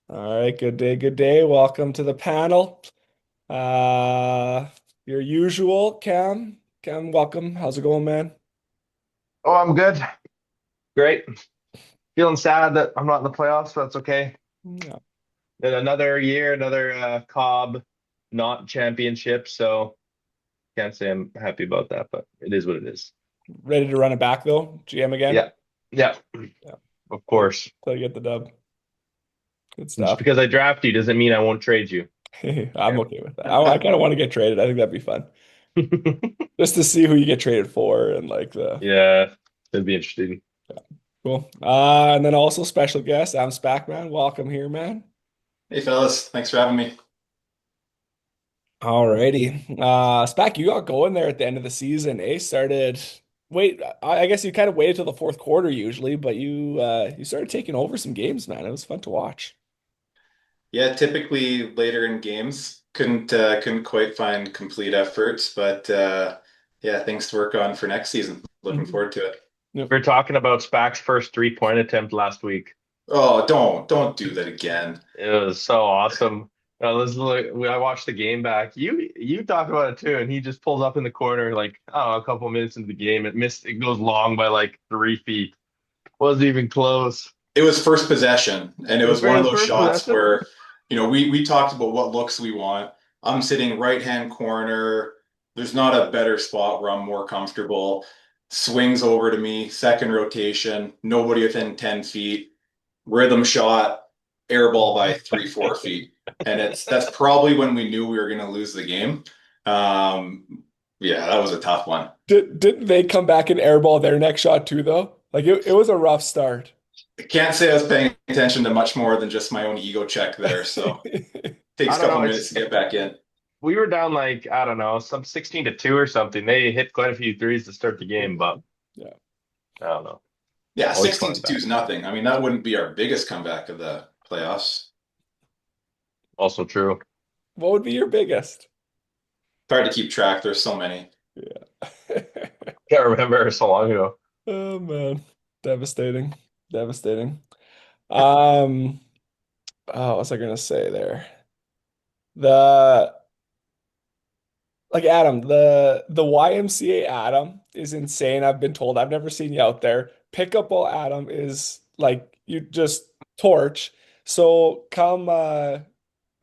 All right, good day, good day. Welcome to the panel. Uh, your usual, Cam. Cam, welcome. How's it going, man? Oh, I'm good. Great. Feeling sad that I'm not in the playoffs, but that's okay. Yeah. And another year, another Cobb not championship. So can't say I'm happy about that, but it is what it is. Ready to run it back though? GM again? Yeah. Yeah. Yeah. Of Till course. till you get the dub. Good And just stuff. because I draft you doesn't mean I won't trade you. I'm okay with that. I kind of want to get traded. I think that'd be fun. Just to see who you get traded for and like the Yeah. It'd be interesting. cool. And then also special guest, I'm Spackman. Welcome here, man. Hey fellas, thanks for having me. Alrighty. Spack, you got going there at the end of the season, eh? I guess you kind of waited till the fourth quarter usually, but you started taking over some games, man. It was fun to watch. Yeah, typically later in games, couldn't quite find complete efforts, but yeah, things to work on for next season. Looking Mhm. forward to it. Yep. We are talking about Spac's first 3-point attempt last week. Oh, don't do that again. It was so awesome. I watched the game back. You talked about it too, and he just pulls up in the corner like a couple minutes into the game. It goes long by like 3 feet. Wasn't even close. It was first possession, and it was one of His those first shots possession. where, we talked about what looks we want. I'm sitting right hand corner. There's not a better spot where I'm more comfortable. Swings over to me, second rotation, nobody within 10 feet. Rhythm shot, air ball by 3, 4 feet. And that's probably when we knew we were going to lose the game. Um, yeah, that was a tough one. Didn't they come back and airball their next shot too, though? Like it was a rough start. I can't say I was paying attention to much more than just my own ego check there. So takes I a don't couple know. minutes to get back in. We were down like I don't know, some 16-2 or something. They hit quite a few threes to start the game, but Yeah. I don't know. Yeah, Always 16 coming to 2 back. is nothing. I mean, that wouldn't be our biggest comeback of the playoffs. Also true. What would be your biggest? Hard to keep track. There's so many. Yeah. Can't remember so long ago. Oh man. Devastating. Devastating. Um, what was I gonna say there? The Like Adam, the YMCA Adam is insane. I've been told. I've never seen you out there. Pickup ball Adam is like you just torch. So come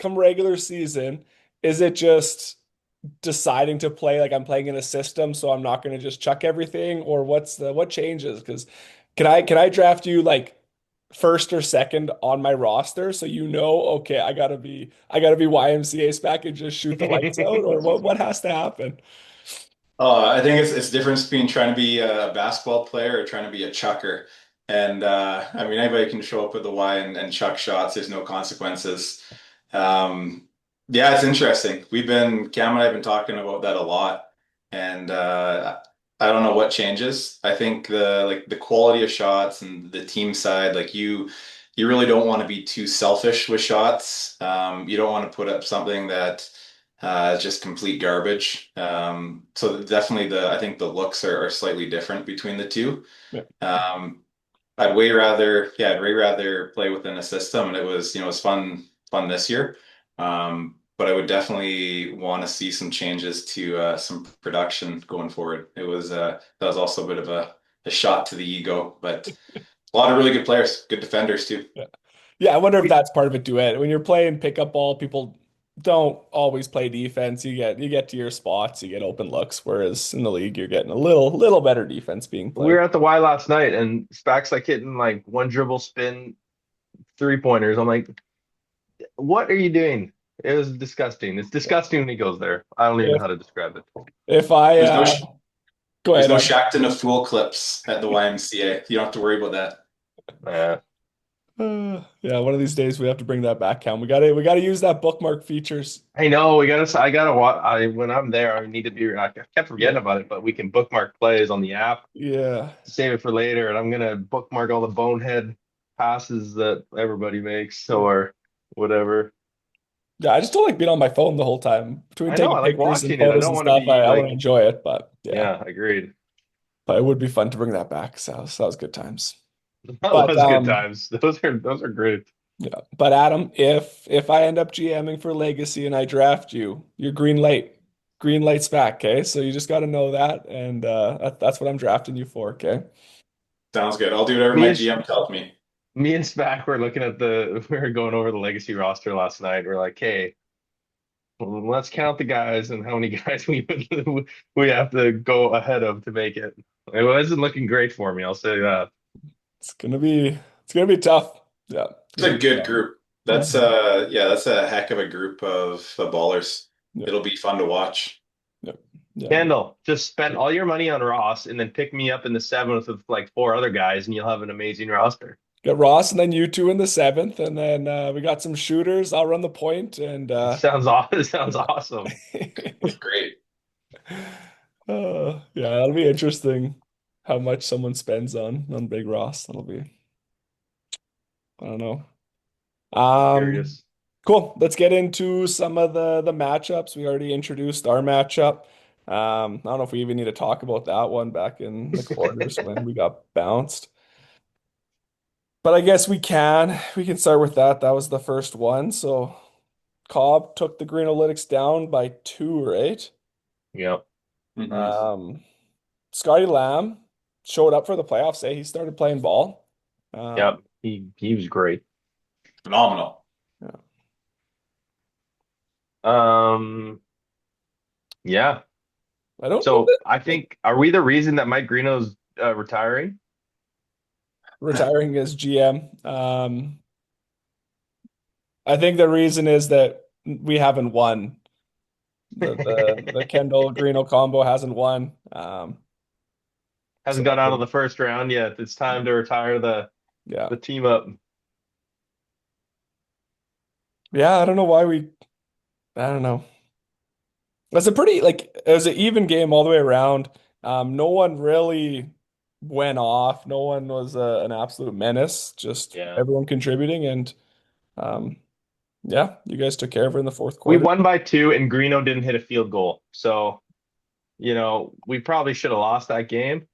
regular season, is it just deciding to play like I'm playing in a system, so I'm not going to just chuck everything, or what changes? Because can I draft you like first or second on my roster so okay, I gotta be YMCA spec and just shoot the lights out, or what has to happen? I think it's difference between trying to be a basketball player or trying to be a chucker. And I mean, anybody can show up with a Y and chuck shots. There's no consequences. Um, yeah, it's interesting. Cam and I have been talking about that a lot. And I don't know what changes. I think the quality of shots and the team side, like you really don't want to be too selfish with shots. You don't want to put up something that just complete garbage. So definitely I think the looks are slightly different between the two. Yeah. Um, I'd way rather play within a system, and it was fun this year. But I would definitely want to see some changes to some production going forward. That was also a bit of a shot to the ego, but a lot of really good players, good defenders too. Yeah. Yeah, I wonder if We that's part of it, duet. When you're playing pickup ball, people don't always play defense. You get to your spots, you get open looks, whereas in the league you're getting a little better defense being we played. were at the Y last night, and Spax like hitting like one dribble spin 3-pointers. I'm like, what are you doing? It was disgusting. It's disgusting when he goes there. I don't even know If how to describe it. if I There's no go there's ahead, no Adam. Shaqtin' a Fool clips at the YMCA. You don't have to worry about that. Uh, Yeah, one of these days we have to bring that back, Cam. We gotta use that bookmark features. I know I gotta watch. When I'm there, I need to be. I kept forgetting Yeah. about it, but we can bookmark plays on the app, Yeah. save it for later, and I'm gonna bookmark all the bonehead passes that everybody makes Yeah. or whatever. Yeah, I just don't like being on my phone the whole time. Between I know. taking I like pictures and watching it. I photos don't and want to stuff, be I want to like, enjoy it, but yeah. yeah, agreed. But it would be fun to bring that back. So that was good times. That But was good times. Those are great. Yeah. But Adam, if I end up GMing for Legacy and I draft you, you're green light. Green light's back, okay? So you just got to know that, and that's what I'm drafting you for, okay? Sounds good. I'll do whatever Me my and GM tells me. me and Spack were looking at we were going over the legacy roster last night. We're like, hey, let's count the guys and how many guys we have to go ahead of to make it. It wasn't looking great for me, I'll say that. It's gonna be tough. Yeah, it's It's gonna a be good tough. group. That's Mhm. yeah, that's a heck of a group of ballers. Yep, It'll be fun to watch. yep, yeah. Kendall, just spend all your money on Ross and then pick me up in the seventh with like four other guys, and you'll have an amazing roster. Got Ross and then you two in the seventh, and then we got some shooters. I'll run the point, and It sounds awesome. It sounds yeah. awesome. It's great. Yeah, that'll be interesting. How much someone spends on Big Ross. I don't know. I'm Um, curious. cool. Let's get into some of the matchups. We already introduced our matchup. I don't know if we even need to talk about that one back in the quarters when we got bounced. But I guess we can. We can start with that. That was the first one. So Cobb took the Green Analytics down by two, right? Yep. Hmm. Um, Scotty Lamb showed up for the playoffs. Eh? He started playing ball. Yep. Um, He was great. Phenomenal. yeah. Um, yeah. I don't know So that I like think are we the reason that Mike Greeno's retiring? retiring as GM. I think the reason is that we haven't won. The Kendall Greeno combo hasn't won. So Hasn't got out of the first round yet. It's time to retire yeah. the team up. Yeah, I don't know why we I don't know. It's a pretty like it was an even game all the way around. No one really went off. No one was an absolute menace. Just Yeah. everyone contributing, and um, yeah, you guys took care of it in the fourth We quarter. won by two and Greeno didn't hit a field goal. So, we probably should have lost that game,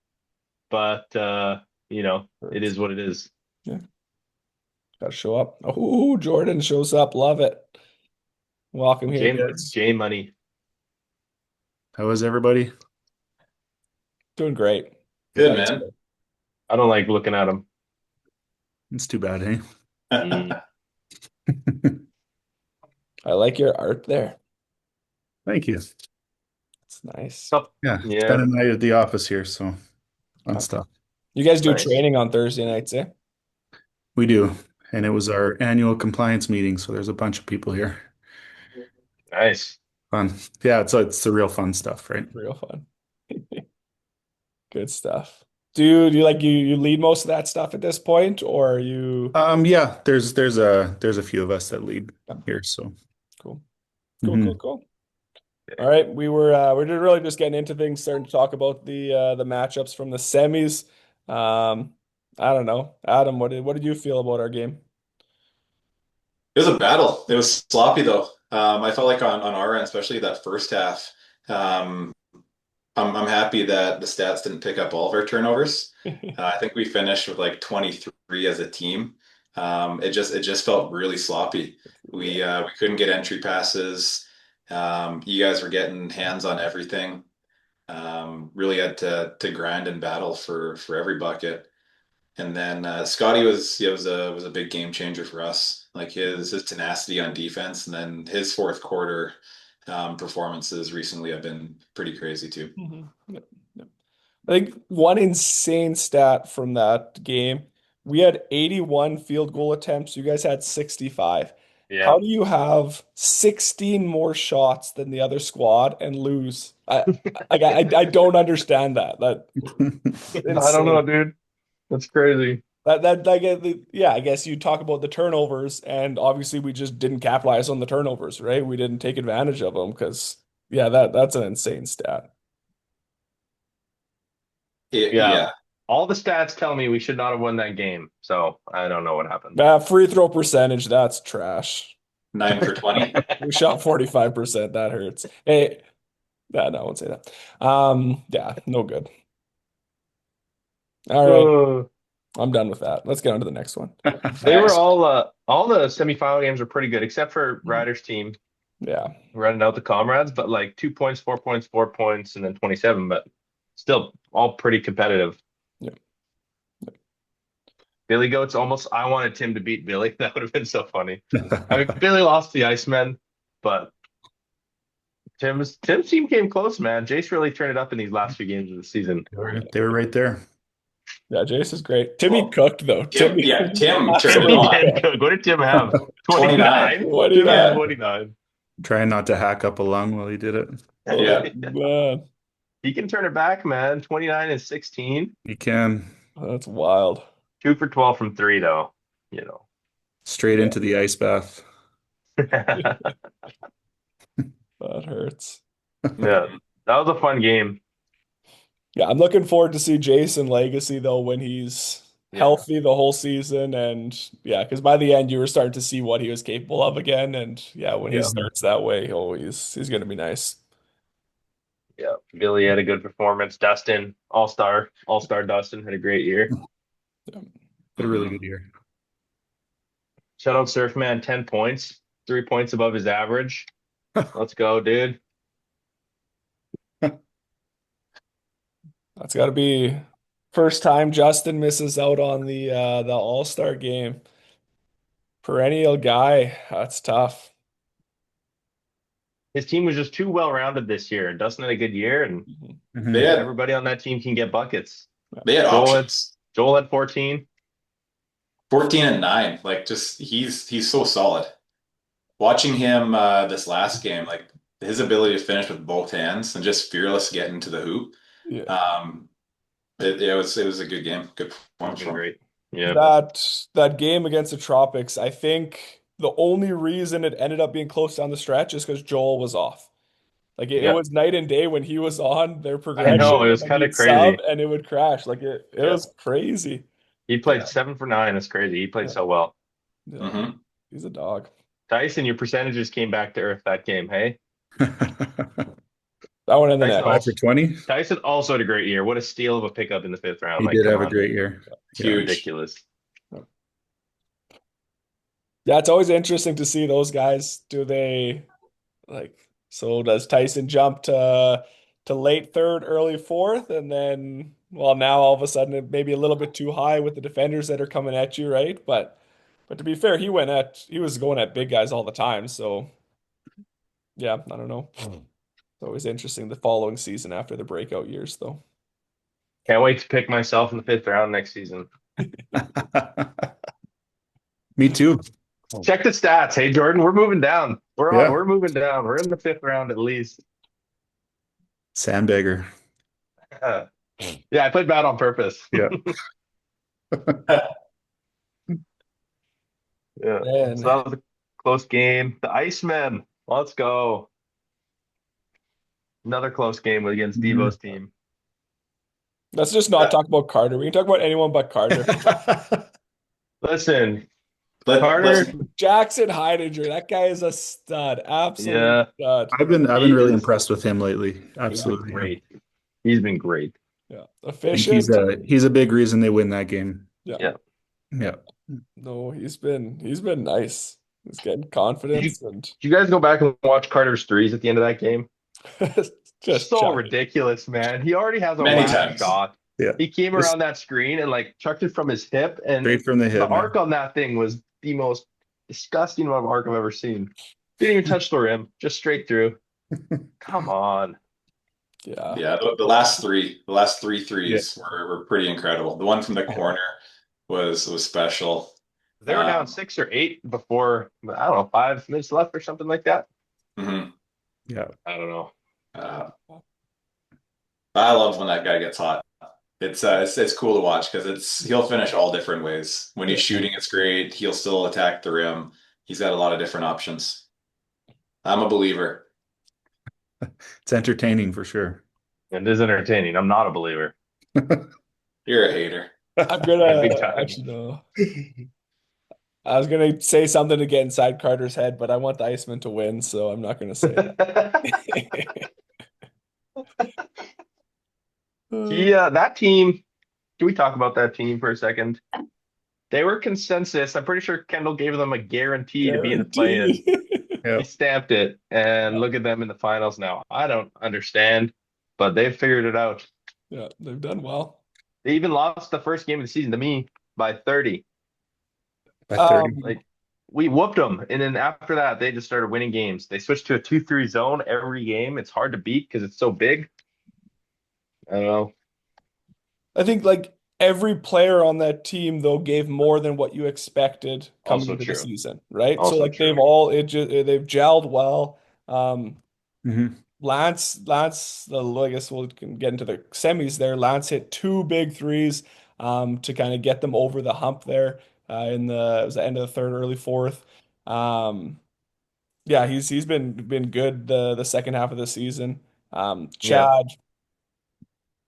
but it Hurts. is what it is. Yeah, gotta show up. Oh, Jordan shows up. Love it. Welcome here, guys. J Money. How is everybody? Doing great. Good That's man. good. I don't like looking at him. It's too bad, hey? Mm. I like your art there. Thank you. It's nice. Tough. Yeah, spend Yeah, a night at the office here, so fun Uh, stuff. You guys do nice. training on Thursday nights, eh? We do. And it was our annual compliance meeting, so there's a bunch of people here. Nice. Fun. Yeah, it's the real fun stuff, right? Real fun. Good stuff. Dude, you lead most of that stuff at this point, or you Yeah, there's a few of us that lead yeah, here, so cool. Cool, cool, mhm. cool. All right. We're just really just getting into things, starting to talk about the matchups from the semis. I don't know. Adam, what did you feel about our game? It was a battle. It was sloppy though. I felt like on our end, especially that first half, um, I'm happy that the stats didn't pick up all of our turnovers. I think we finished with like 23 as a team. It just felt really sloppy. Yeah. We couldn't get entry passes. You guys were getting hands on everything. Really had to grind and battle for every bucket. And then Scotty was a big game changer for us. Like his tenacity on defense, and then his fourth quarter performances recently have been pretty crazy too. Mhm. Yep, yep. I think one insane stat from that game, we had 81 field goal attempts. You guys had 65. How Yeah. do you have 16 more shots than the other squad and lose? I don't understand that. That's I don't know, insane. dude. That's crazy. Yeah, I guess you talk about the turnovers, and obviously we just didn't capitalize on the turnovers, right? We didn't take advantage of them because yeah, that's an insane stat. Yeah. Yeah, All the stats tell me we should not have won that game. So I don't know what happened. Free throw percentage, that's trash. 9 for 20. We shot 45%. That hurts. Hey, no, I won't say that. Yeah, no good. All right, Uh, I'm done with that. Let's get on to the next one. they were Next. all All the semifinal games are pretty good, except for Ryder's team Yeah. running out the comrades, but like 2 points, 4 points, 4 points, and then 27, but still all pretty competitive. Yeah. Billy Goats almost, I wanted Tim to beat Billy. That would have been so funny. I mean, Billy lost the Icemen, but Tim's team came close, man. Jace really turned it up in these last few games of the season. They were right there. Yeah, Jace is great. Timmy Well, cooked though. Timmy Tim turned it Timmy absolutely on. did cooked. good. What did Tim have? 29. 29? Tim had Yeah. 29. Trying not to hack up a lung while he did it. Oh Yeah. man, He can turn it back, man. 29 and 16. He can. that's wild. 2 for 12 from three, though. You know. Straight Yeah, into the ice bath. that hurts. Yeah, that was a fun game. Yeah, I'm looking forward to see Jason Legacy though when he's Yeah, healthy the whole season, and yeah, because by the end you were starting to see what he was capable of again, and yeah, when he yeah, starts that way, oh, he's gonna be nice. yeah. Billy had a good performance. Dustin, all-star Dustin had a great year. Yeah. Had a really Mhm. good year. Shout out Surfman, 10 points, 3 points above his average. Let's go, dude. That's got to be first time Justin misses out on the All-Star game. Perennial guy. That's tough. His team was just too well-rounded this year. Dustin had a good year, and Mhm. They Mhm. had everybody on that team can get buckets. they had Joel had options. Joel had 14. 14 and 9. Like just he's so solid. Watching him this last game, like his ability to finish with both hands and just fearless getting to the hoop. Yeah. Um, it was a good game, good He's performance been from him. great. Yeah, That game against the Tropics, I think the only reason it ended up being close down the stretch is because Joel was off. Like it yeah. was night and day when he was on their I progression, know it and was then kind of he'd sub crazy. and it would crash. Like it Yeah, was crazy. he played Yeah. 7 for 9. That's crazy. He played Yeah. so well. Yeah. Hmm. He's a dog. Tyson, your percentages came back to earth that game. Hey, That one in the Tyson net. 5 for also 20. Tyson also had a great year. What a steal of a pickup in the fifth round! He Like, did come have a on, great year. Yeah. Huge. ridiculous. Yeah, it's always interesting to see those guys. Do they like so does Tyson jump to late third, early fourth, and then well now all of a sudden it may be a little bit too high with the defenders that are coming at you, right? But to be fair, he was going at big guys all the time. So yeah, I don't know. It's always interesting the following season after the breakout years though. Can't wait to pick myself in the fifth round next season. Me too. Check the stats. Hey, Jordan, we're moving down. Yeah. We're moving down. We're in the fifth round at least. Sandbagger. Uh, yeah, I played bad on purpose. Yeah. Yeah. So Man, that was a close game. The Icemen. Let's go. Another close game against Mhm. Devo's team. let's just not talk about Carter. We can talk about anyone but Carter. Listen, Let's Carter, Jackson Heidinger, that guy is a stud, absolute yeah, stud. I've been he really is. impressed with him lately. He's been Absolutely. great. He's been great. Yeah, I think efficient. he's a big reason they win that game. Yeah, Yeah. Yeah. no, he's been nice. He's getting Did confidence and you guys go back and watch Carter's threes at the end of that game? just So chucking. ridiculous, man. He already has a many whack times. shot. Yeah. He came Just around that screen and like chucked it from his hip, and straight from the the hip, arc man. on that thing was the most disgusting amount of arc I've ever seen. Didn't even touch the rim, just straight through. Come on. Yeah, Yeah, the last three Yeah. threes were pretty incredible. The one from the corner was special. They were down Um, 6 or 8 before, I don't know, 5 minutes left or something like that. mhm. Yeah. I don't know. Uh, I love when that guy gets hot. It's cool to watch because he'll finish all different ways. When he's yeah. shooting, it's great. He'll still attack the rim. He's got a lot of different options. I'm a believer. It's entertaining for sure. It is entertaining. I'm not a believer. You're a hater. I'm Yeah, gonna big time. actually no. I was gonna say something to get inside Carter's head, but I want the Iceman to win, so I'm not gonna say it. That team. Can we talk about that team for a second? They were consensus. I'm pretty sure Kendall gave them a guarantee to be in the play-in. Guarantee. He Yep. stamped it, and look at them in the finals now. I don't understand, but they've figured it out. Yeah, they've done well. They even lost the first game of the season to me by 30. By 30. Um, Like we whooped them, and then after that, they just started winning games. They switched to a 2-3 zone every game. It's hard to beat because it's so big. I don't know. I think like every player on that team though gave more than what you expected coming Also into the true. season, right? So Also like they've true. all it just they've gelled well. Hmm. Lance, I guess we can get into the semis there. Lance hit two big threes to kind of get them over the hump there in it was the end of the third, early fourth. Um, yeah, he's been good the second half of the season. Yeah. Chad,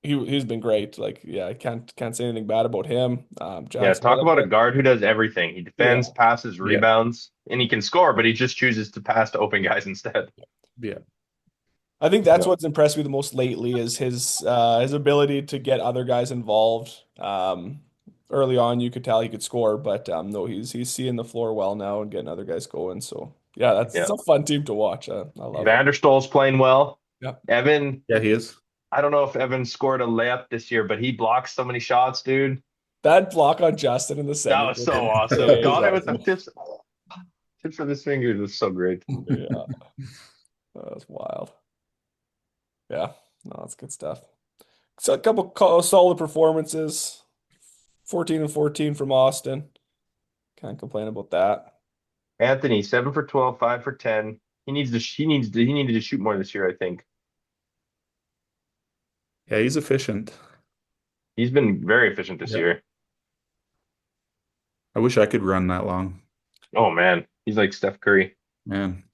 he's been great. Like, yeah, I can't say anything bad about him. Yeah. Jackson Talk about a Oliver, guard who does everything. He defends, yeah. passes, Yeah. rebounds, and he can score, but he just chooses to pass to open guys instead. Yeah. I think that's Yeah. what's impressed me the most lately is his ability to get other guys involved. Early on, you could tell he could score, but no, he's seeing the floor well now and getting other guys going. So yeah, that's Yeah. it's a fun team to watch. I love it. Vanderstol's playing well. Yeah, Evan, Yeah, he is. I don't know if Evan scored a layup this year, but he blocks so many shots, dude. that block on Justin in the That semis was was so awesome. Got it with the insane. tips of his fingers. It was so great. Yeah, that was wild. Yeah, no, that's good stuff. So a couple solid performances. 14 and 14 from Austin. Can't complain about that. Anthony, 7 for 12, 5 for 10. He needed to shoot more this year, I think. Yeah, he's efficient. He's been very efficient this Yeah. year. I wish I could run that long. Oh man, he's like Steph Curry. Man.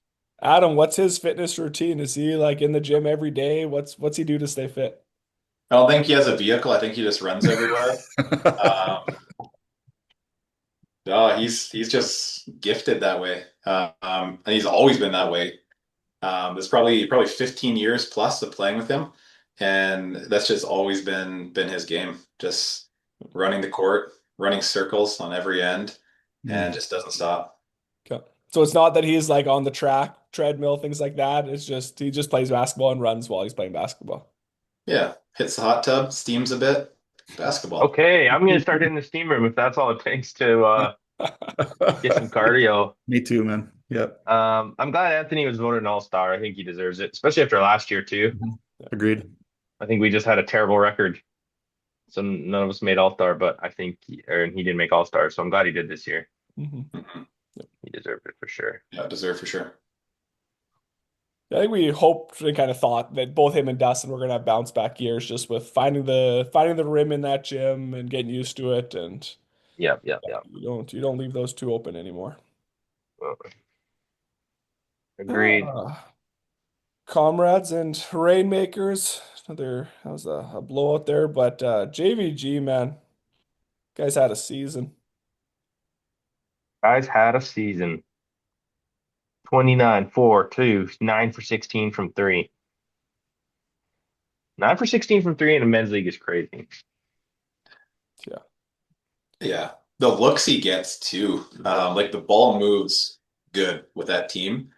Adam, what's his fitness routine? Is he like in the gym every day? What's he do to stay fit? I don't think he has a vehicle. I think he just runs everywhere. Um, no, he's just gifted that way. And he's always been that way. There's probably 15 years plus of playing with him, and that's just always been his game. Just running the court, running circles on every end, and Mm. just doesn't stop. Okay. So it's not that he's like on the track, treadmill, things like that. It's just he just plays basketball and runs while he's playing basketball. Yeah, hits the hot tub, steams a bit, basketball. Okay, I'm gonna start hitting the steam room if that's all it takes to get some cardio. Me too, man. Yep. I'm glad Anthony was voted an all-star. I think he deserves it, especially after last year too. Mhm. Agreed. I think we just had a terrible record, so none of us made all-star. But I think he didn't make all-star, so I'm glad he did this year. Mhm. Mhm. He deserved it for sure. Yeah, deserve for sure. I think we hoped and kind of thought that both him and Dustin were gonna have bounce back years just with finding the rim in that gym and getting used to it and Yep, yep, yeah, yep. you don't leave those two open anymore. Agreed. Ah, comrades and rainmakers. That was a blowout there, but JVG man, guys had a season. Guys had a season. 29, 4, 2, 9 for 16 from three. 9 for 16 from three in a men's league is crazy. Yeah, Yeah, the looks he gets too. Like the ball moves good with that team.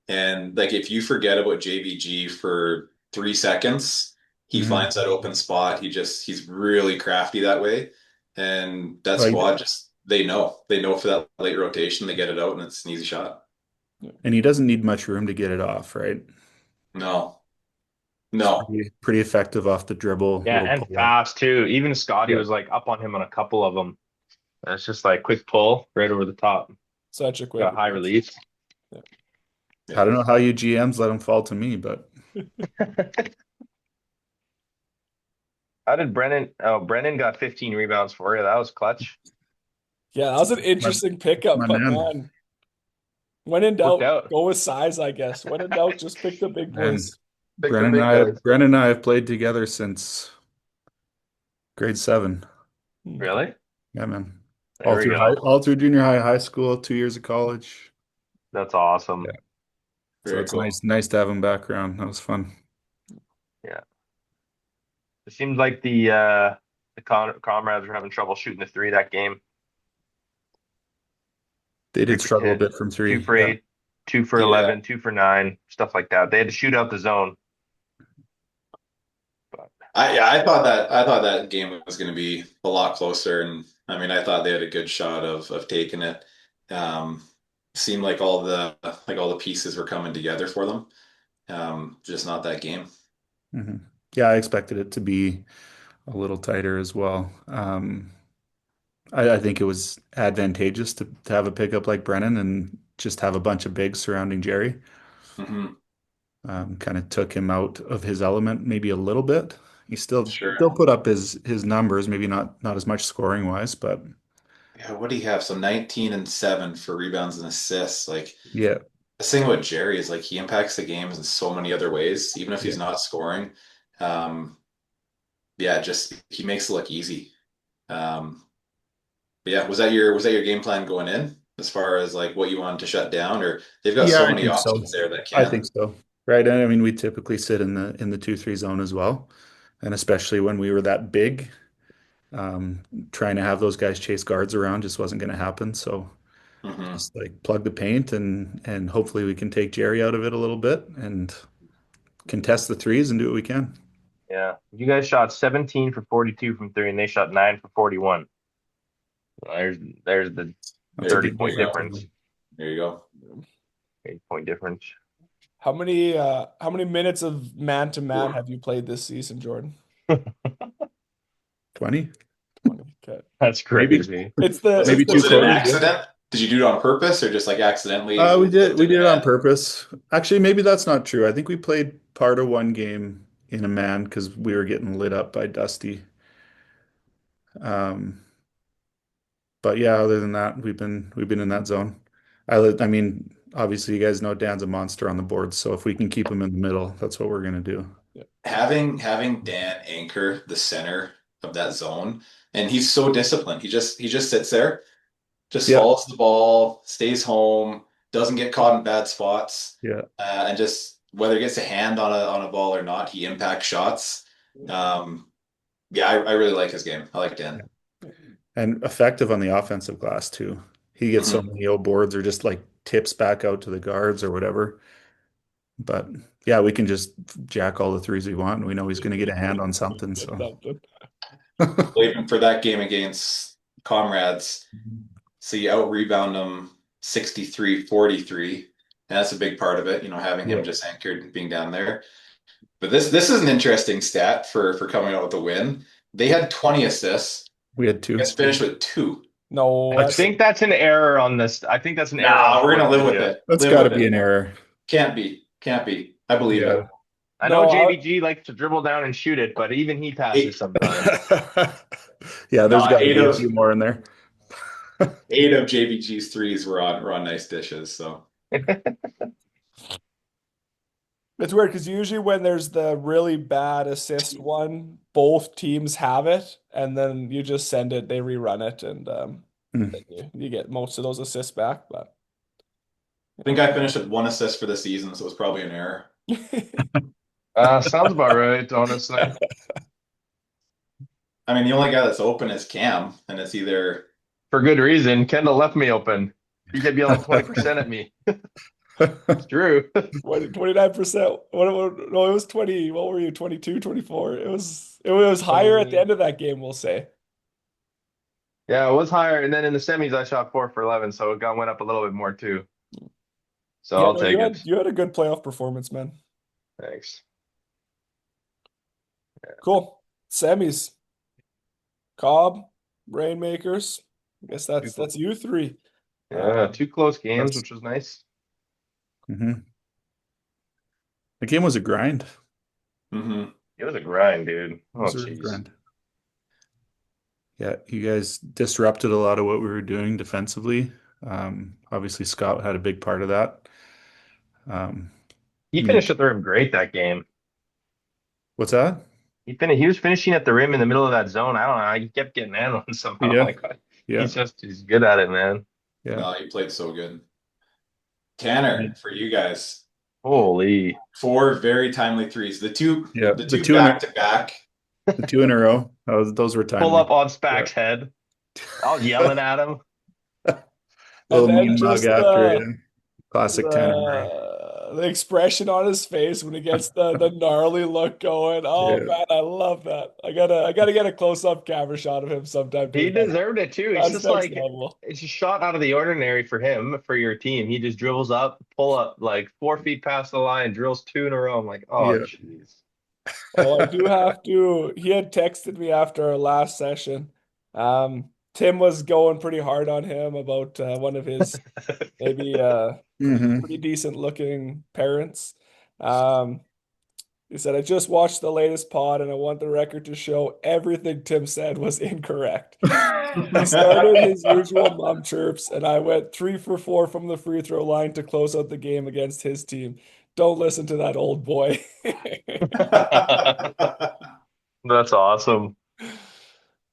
And like if you forget about JVG for 3 seconds, he Hmm. finds that open spot. He's really crafty that way. And that Like, squad just they know for that late rotation they get it out and it's an easy shot. yeah. and he doesn't need much room to get it off, right? No, It's no. pretty effective off the dribble, Yeah, little and pull up. fast too. Even Scotty Yeah. was like up on him on a couple of them. It's just like quick pull right over the top. Such a quick Got high release. release. Yeah. I Yeah. don't know how you GMs let him fall to me, but How did Brennan? Oh, Brennan got 15 rebounds for you. That was clutch. Yeah, that was an my, interesting it's pickup, my but man. man, when in Worked doubt, out. go with size, I guess. When in doubt, just pick the big Man, boys. Pick the big guys. Brennan and I have played together since grade 7. Okay. Really? Yeah, man. There we go. All through junior high, high school, 2 years of college. That's awesome. Yeah. So Very it's cool. nice to have him back around. That was fun. Yeah. It seems like the comrades were having trouble shooting the three that game. They three did for struggle a 10, bit from two three. for Yeah. 8, 2 for Yeah. 11, 2 for 9, stuff like that. They had to shoot out the zone. But I thought that game was going to be a lot closer, and I mean I thought they had a good shot of taking it. Um, Seemed like all the pieces were coming together for them. Just not that game. hmm Yeah, I expected it to be a little tighter as well. I think it was advantageous to have a pickup like Brennan and just have a bunch of bigs surrounding Jerry. Hmm. Kind of took him out of his element maybe a little bit. He still Sure. put up his numbers, maybe not as much scoring wise, but Yeah, what do you have? So 19 and 7 for rebounds and assists. Like yeah, the thing about Jerry is like he impacts the games in so many other ways, even if yeah, he's not scoring. Um, yeah, just he makes it look easy. Um, but yeah, was that your game plan going in as far as like what you wanted to shut down, or they've got yeah, so I many think so. options there that I can. think so. Right. And I mean, we typically sit in the 2-3 zone as well. And especially when we were that big, trying to have those guys chase guards around just wasn't going to happen. So Hmm. just like plug the paint and hopefully we can take Jerry out of it a little bit and contest the threes and do what we can. yeah, you guys shot 17 for 42 from three, and they shot 9 for 41. There's the That's a There, 30 big there point you go. difference. There you go. 8 point difference. How many minutes of man to man have you played this season, Jordan? 20, 20. Okay. That's maybe, crazy. It's the Was it's it maybe the two was it an thirty. quarters. Yeah. accident? Did you do it on purpose or just like accidentally We looked in did the it on net? purpose. Actually, maybe that's not true. I think we played part of one game in a man because we were getting lit up by Dusty. Um, but yeah, other than that, we've been in that zone. I mean, obviously, you guys know Dan's a monster on the board, so if we can keep him in the middle, that's what we're gonna do. Yeah. Having Dan anchor the center of that zone, and he's so disciplined. He just sits there, just Yep. follows the ball, stays home, doesn't get caught in bad spots, Yeah. and just whether he gets a hand on a ball or not, he impacts shots. Um, yeah, I really like his game. I like Dan. And effective on the offensive glass too. He gets so Hmm. many O boards or just like tips back out to the guards or whatever. But yeah, we can just jack all the threes we want, and we know he's going to get a hand on something. Get So something. Even for that game against Comrades, so you out rebound them 63-43. And that's a big part of it, having yeah, him just anchored and being down there. But this is an interesting stat for coming out with a win. They had 20 assists. we had You two. guys finished with two. No, I That's think that's an error on this. I think that's an error on Nah, we're gonna live with Sportsmanship. it. that's Live got to with be it. an error. Can't be. Can't be. I believe Yeah. it. I know no. JVG likes to dribble down and shoot it, but even he passes Eight, sometimes. Yeah, there's no, got to eight be a of few more in there. eight of JBG's threes were on nice dishes. So It's weird because usually when there's the really bad assist one, both teams have it, and then you just send it, they rerun it, and Hmm. then you get most of those assists back. But I think I finished with one assist for the season, so it was probably an error. Sounds about right, honestly. I mean, the only guy that's open is Cam, and it's either For good reason. Kendall left me open. He kept yelling 20% at me. It's true. 29%. No, it was 20. What were you? 22, 24. It was higher at the end of that game, we'll say. Yeah, it was higher. And then in the semis, I shot 4 for 11. So went up a little bit more too. So Yeah, I'll no, you take had it. you had a good playoff performance, man. Thanks. Cool. Semis. Cobb, Rainmakers. I guess Two, that's you three. yeah, two close games, That's which was nice. hmm The game was a grind. It mhm. It was a grind, dude. Oh, was a real jeez. grind. Yeah, you guys disrupted a lot of what we were doing defensively. Obviously, Scott had a big part of that. Um, He me, finished at the rim great that game. what's that? He was finishing at the rim in the middle of that zone. I don't know. He kept getting and one somehow. Yeah, Like yeah, he's good at it, man. yeah. No, you played so good. Tanner, for you guys, Holy. four very timely threes. The two, Yeah, the two back to back. the two in a row. Those were Pull timely. up on Yeah. Spack's head. I was yelling at him. And Little then mean mug just after, yeah. Classic Tanner Murray. the expression on his face when he gets the gnarly look going. Oh Yeah. man, I love that. I gotta get a close up camera shot of him sometime He doing that. deserved it too. It's That's just next like level. it's a shot out of the ordinary for him, for your team. He just dribbles up, pull up like 4 feet past the line, drills two in a row. I'm like, oh Yeah. jeez. Oh, I do have to. He had texted me after our last session. Tim was going pretty hard on him about one of his maybe Hmm. pretty decent looking parents. Um, he said, I just watched the latest pod and I want the record to show everything Tim said was incorrect. He started his usual mom chirps, and I went 3 for 4 from the free throw line to close out the game against his team. Don't listen to that old boy. That's awesome.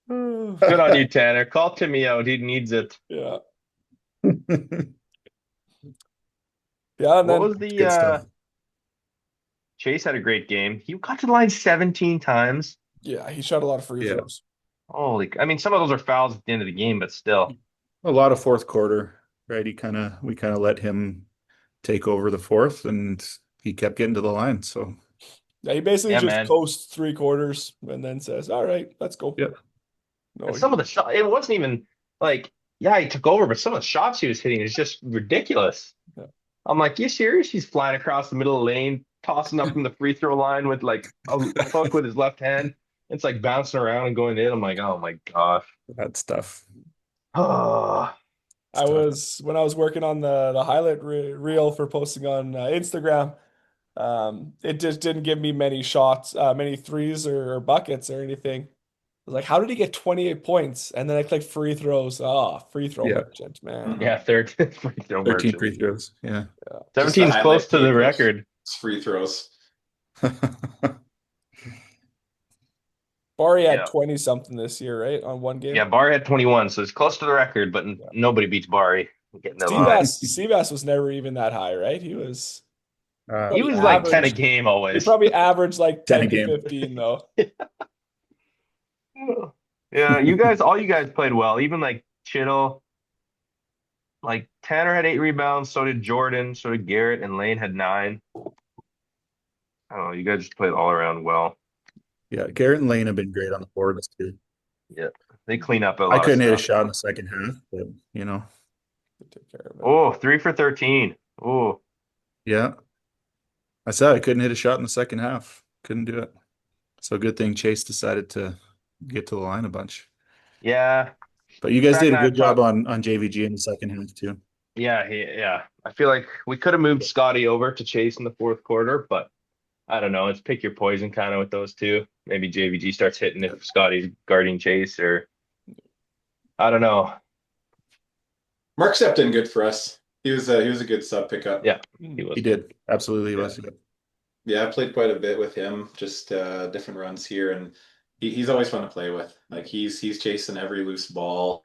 Good on you, Tanner. Call Timmy out. He needs it. Yeah. Yeah, and What then was the Good stuff. Chase had a great game. He got to the line 17 times. yeah, he shot a lot of free Yeah. throws. Holy, I mean, some of those are fouls at the end of the game, but still. A lot of fourth quarter, right? We kind of let him take over the fourth and he kept getting to the line. So, Yeah, he basically Yeah, just man. coasts 3 quarters and then says, "All right, let's go." yeah. No, And some of the shot, it wasn't even like, yeah, he took over, but some of the shots he was hitting is just ridiculous. yeah. I'm like, you serious? He's flying across the middle of the lane, tossing up from the free throw line with like a hook with his left hand. It's like bouncing around and going in. I'm like, oh my gosh. That stuff. Oh, I Stuff. was when I was working on the highlight reel for posting on Instagram. It just didn't give me many shots, many threes or buckets or anything. I was like, how did he get 28 points? And then I clicked free throws. Ah, free throw Yeah. merchant, man. yeah, third free throw 13 merchant. free throws. Yeah. Yeah. Just the 17's close highlight to the tape of record. free throws. Barry had Yeah. 20 something this year, right? On one Yeah, game. Barry had 21, so it's close to the record, but Yeah. nobody beats Barry getting that line. Seabass was never even that high, right? He was He probably was like 10 a averaged. game He always. probably averaged like 10 a 10 to game. 15 though. Yeah, you guys, all you guys played well. Even like Chittle, like Tanner had 8 rebounds, so did Jordan, so did Garrett, and Lane had 9. I don't know, you guys just played all around well. Yeah. Garrett and Lane have been great on the boards too. Yeah, they clean up a I lot of couldn't hit a stuff. shot in the second half, but Take care of it. Oh, 3 for 13. Oh, yeah. I said I couldn't hit a shot in the second half. Couldn't do it. So good thing Chase decided to get to the line a bunch. yeah. But you guys Craig did and a I have good job talked. on JVG in the second half too. Yeah. I feel like we could have moved Scotty over to Chase in the fourth quarter, but I don't know. It's pick your poison kind of with those two. Maybe JVG starts hitting if Scotty's guarding Chase, or I don't know. Mark stepped in good for us. He was a good sub pickup. Yeah, he Mm. was He good. did. Absolutely Yeah. was. Yeah, I played quite a bit with him, just different runs here, and he's always fun to play with. Like he's chasing every loose ball,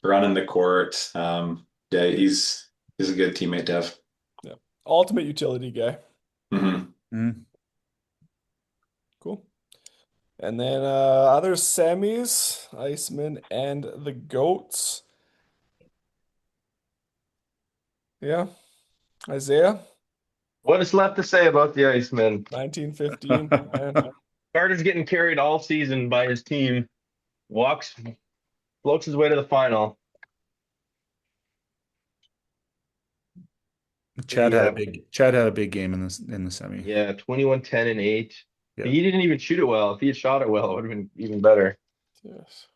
running the court. Yeah, he's a good teammate to have. Yeah. Ultimate utility guy. Hmm. Mm. Cool. And then other semis, Iceman and the Goats. Yeah. Isaiah, What is left to say about the Iceman? 1915. Man. Carter's getting carried all season by his team. Walks, floats his way to the final. Yeah, Chad had a big game in the semi. yeah, 21, 10, and 8. Yeah. He didn't even shoot it well. If he had shot it well, it would have been even better. Yes.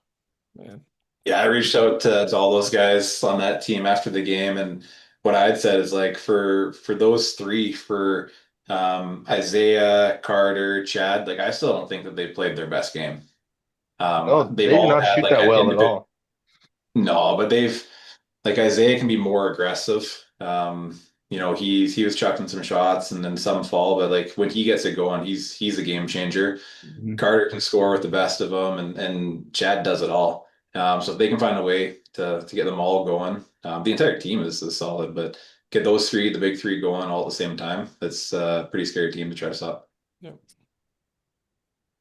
Man. Yeah, I reached out to all those guys on that team after the game, and what I had said is like for those three, for Isaiah, Carter, Chad, like I still don't think that they played their best game. No, They've they did all not had shoot like that an well at individual. all. No, but they've like Isaiah can be more aggressive. He was chucking some shots and then some fall, but like when he gets it going, he's a game changer. Mhm. Carter can score with the best of them, and Chad does it all. So if they can find a way to get them all going, the entire team is solid, but get those three, the big three, going all at the same time, that's a pretty scary team to try to stop. Yeah.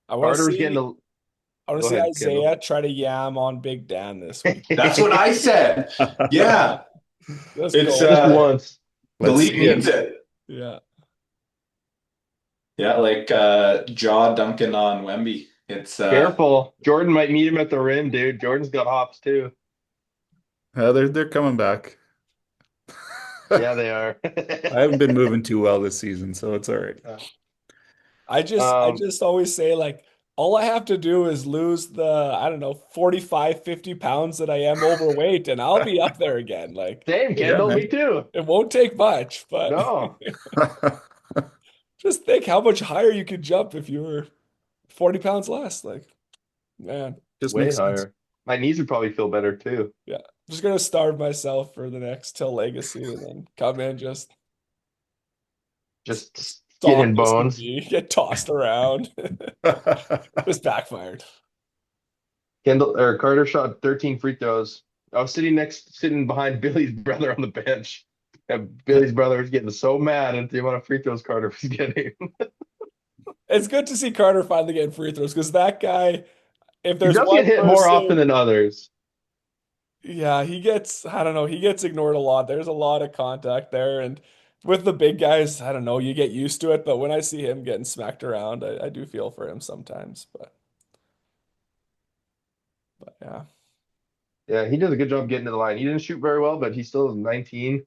I want to Carter was getting see the. I want to Go see ahead, Kendall. Isaiah try to yam on Big Dan this week. That's what I said. Yeah. Just It's go. just once. the Let's league see needs it. it. Yeah. Yeah, like jaw dunking on Wemby. It's Careful. Jordan might meet him at the rim, dude. Jordan's got hops too. They're coming back. Yeah, they are. I haven't been moving too well this season, so it's all right. I Um, just always say like all I have to do is lose the, I don't know, 45, 50 pounds that I am overweight and I'll be up there again. Like same, Yeah, Kendall, me man. too. it won't take much, but No, just think how much higher you could jump if you were 40 pounds less. Like, man, Just way makes sense. higher. My knees would probably feel better too. yeah. I'm just gonna starve myself for the next till legacy and then come in just Just skin soft and as can bones. be, get tossed around. Just backfired. Kendall or Carter shot 13 free throws. I was sitting behind Billy's brother on the bench. And Billy's brother was getting so mad at the amount of free throws Carter was getting. It's good to see Carter finally getting free throws because that guy, if He there's does get one hit more often person, than others. yeah, he gets, I don't know, he gets ignored a lot. There's a lot of contact there. And with the big guys, I don't know, you get used to it. But when I see him getting smacked around, I do feel for him sometimes. But yeah. Yeah, he does a good job getting to the line. He didn't shoot very well, but he still is 19,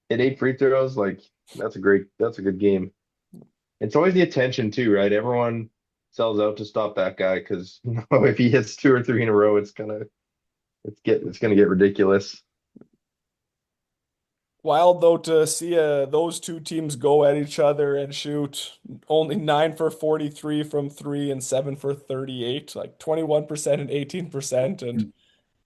hit 8 free throws. Like that's a good game. It's always the attention too, right? Everyone sells out to stop that guy because if he hits two or three in a row, it's gonna get ridiculous. Wild though to see those two teams go at each other and shoot only 9 for 43 from three and 7 for 38, like 21% and 18%. And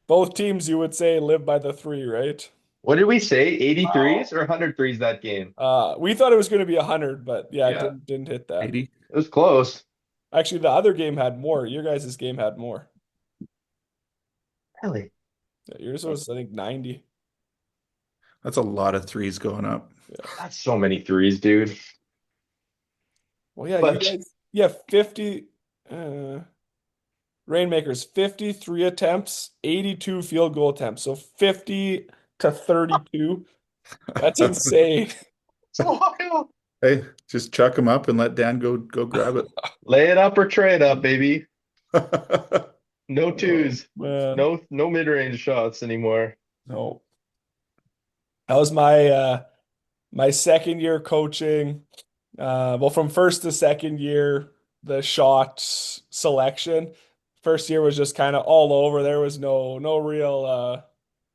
both teams you would say live by the three, right? What did we say? 80 threes wow. or 100 threes that game? We thought it was going to be 100, but yeah, it Yeah. didn't hit that. 80. It was close. Actually, the other game had more. Your guys' game had more. Really? Yeah, yours was, I think, 90. That's a lot of threes going up. Yeah. That's so many threes, dude. Well, yeah, you But guys, yeah, 50 uh Rainmakers, 53 attempts, 82 field goal attempts. So 50 to 32. That's insane. so wild. Hey, just chuck them up and let Dan go grab it. Lay it up or tray it up, baby. No Oh, twos. man. No mid-range shots anymore. No. That was my second year coaching. Well, from first to second year, the shot selection. First year was just kind of all over. There was no real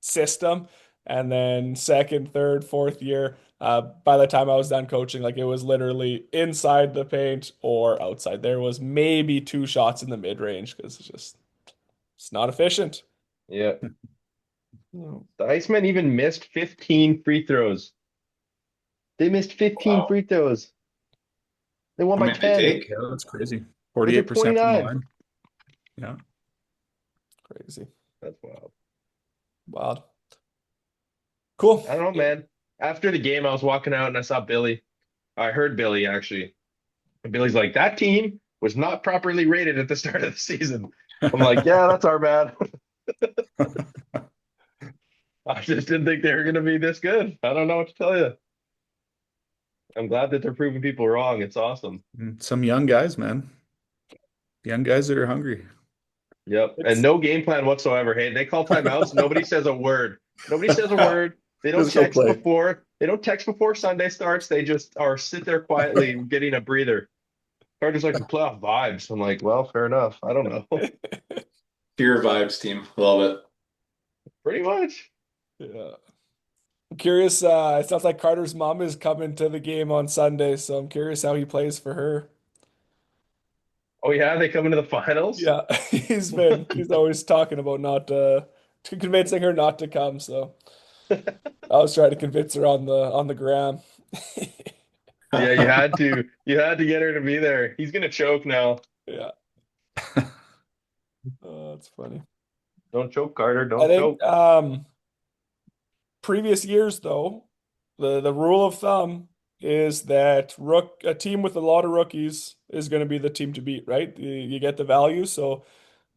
system. And then second, third, fourth year, by the time I was done coaching, like it was literally inside the paint or outside. There was maybe two shots in the mid range because it's not efficient. Yeah. No. The Icemen even missed 15 free throws. They missed 15 Wow. free throws. They won How by many did they 10. take? Yeah, that's crazy. They took 48% from the 29. line. Yeah. Crazy. That's wild. Wild. Cool. I don't know, man. After the game, I was walking out and I saw Billy. I heard Billy actually. And Billy's like, that team was not properly rated at the start of the season. I'm like, yeah, that's our bad. I just didn't think they were going to be this good. I don't know what to tell you. I'm glad that they're proving people wrong. It's awesome. Some young guys, man. Young guys that are hungry. Yep. And It's no game plan whatsoever. Hey, they call timeouts. Nobody says a word. Nobody says a word. They don't Just go text play. before. They don't text before Sunday starts. They just are sit there quietly getting a breather. Chargers like the playoff vibes. I'm like, well, fair enough. I don't know. Pure vibes team. Love it. Pretty much. yeah. I'm curious. It sounds like Carter's mom is coming to the game on Sunday, so I'm curious how he plays for her. Oh yeah, they come into the finals. Yeah, he's always talking about not convincing her not to come. So I was trying to convince her on the gram. Yeah, you had to get her to be there. He's gonna choke now. Yeah, that's funny. Don't choke, Carter. I Don't think choke. previous years though, the rule of thumb is that a team with a lot of rookies is going to be the team to beat, right? You get the value, so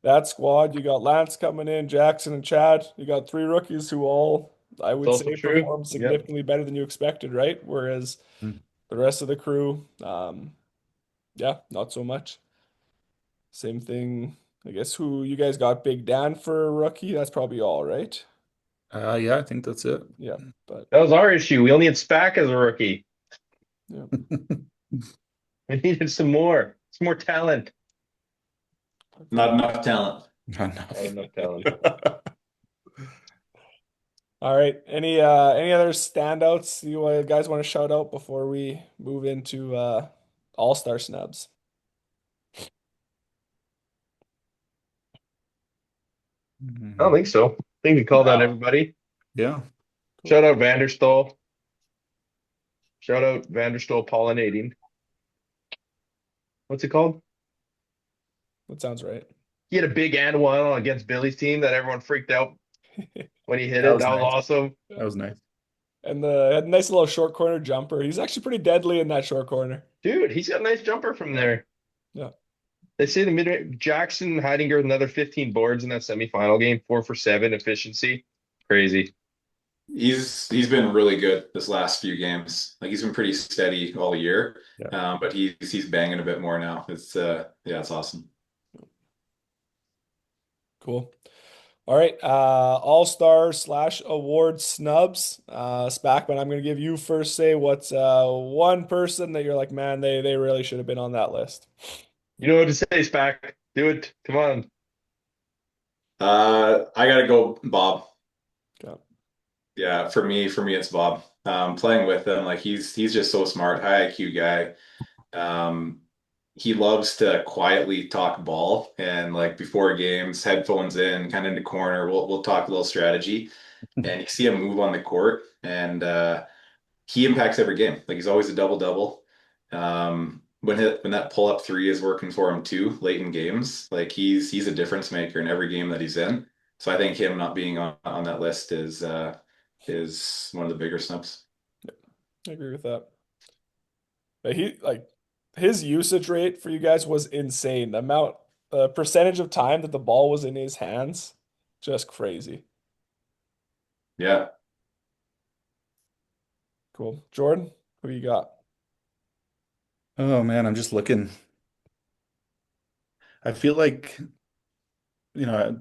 that squad, you got Lance coming in, Jackson and Chad. You got three rookies who all I It's would also say true. performed Yep. significantly better than you expected, right? Whereas Mm. the rest of the crew, yeah, not so much. Same thing. I guess who you guys got Big Dan for a rookie? That's probably all, right? Yeah, I think that's it. Yeah, but That was our issue. We only had Spack as a rookie. yeah. We needed some more talent. Not enough talent. Not Not enough. enough talent. All right. Any other standouts guys want to shout out before we move into All-Star snubs? I don't Mhm. think so. I think we called out No. everybody. Yeah. Cool. Shout out Vanderstol. Shout out Vanderstol pollinating. What's it called? That sounds right. He had a big and one against Billy's team that everyone freaked out when he hit That it. was That was nice. awesome. That was nice. And the had a nice little short corner jumper. He's actually pretty deadly in that short corner. Dude, he's got a nice jumper from Yeah. there. Yeah. They say the mid Jackson Heidinger with another 15 boards in that semifinal game, 4 for 7 efficiency. Crazy. He's been really good this last few games. Like he's been pretty steady all year, Yeah. but he's banging a bit more now. It's yeah, it's awesome. Cool. All right. All-Star slash award snubs. Spackman, I'm gonna give you first say what's one person that you're like, man, they really should have been on that list. You know what to say, Spack. Do it. Come on. I gotta go Bob. Okay. Yeah, for me it's Bob. Playing with him, like he's just so smart, high IQ guy. Um, he loves to quietly talk ball and like before games, headphones in, kind of in the corner. We'll talk a little strategy, and you see him move on the court, and he impacts every game. Like he's always a double double. When that pull up three is working for him too, late in games, like he's a difference maker in every game that he's in. So I think him not being on that list is one of the bigger snubs. I agree with that. But he like his usage rate for you guys was insane. The percentage of time that the ball was in his hands, just crazy. Yeah. Cool. Jordan, who you got? Oh man, I'm just looking. I feel like, you know,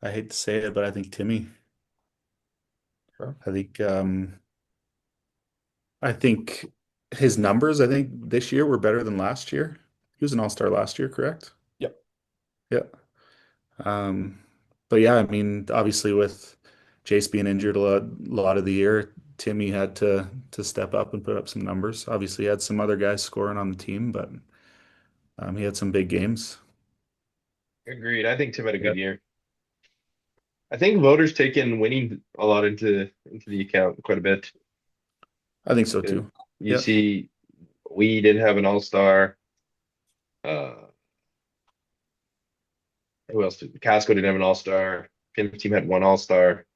I hate to say it, but I think Timmy. Sure. I think his numbers, I think this year were better than last year. He was an all-star last year, correct? Yep. Yeah. Um, but yeah, I mean, obviously with Jace being injured a lot of the year, Timmy had to step up and put up some numbers. Obviously, he had some other guys scoring on the team, but he had some big games. Agreed. I think Tim had a Yeah, good year. I think voters taking winning a lot into the account quite a bit. I think so 'Cause too. you Yeah, see, we didn't have an all-star. Uh, who else did Casco didn't have an all-star. Kim team had one all-star.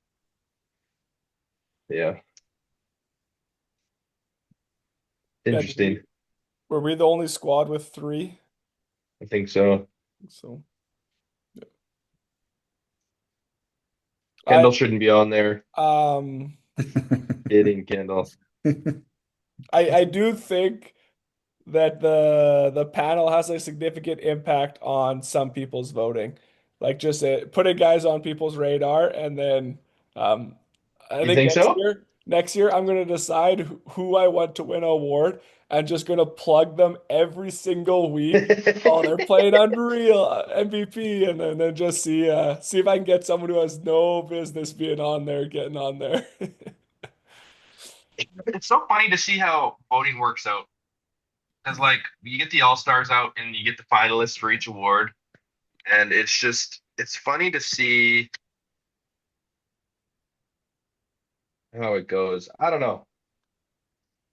Yeah, Yeah, did we interesting. were we the only squad with three? I think so. So yeah. I Kendall shouldn't be on there. um Kidding, Kendall. I do think that the panel has a significant impact on some people's voting. Like just putting guys on people's radar, and then um, I You think think so? next year I'm gonna decide who I want to win an award, and just gonna plug them every single week. Oh, they're playing unreal MVP, and then just see if I can get someone who has no business being on there getting on there. It's so funny to see how voting works out. Because like you get the all-stars out and you get the finalists for each award, and it's funny to see how it goes. I don't know.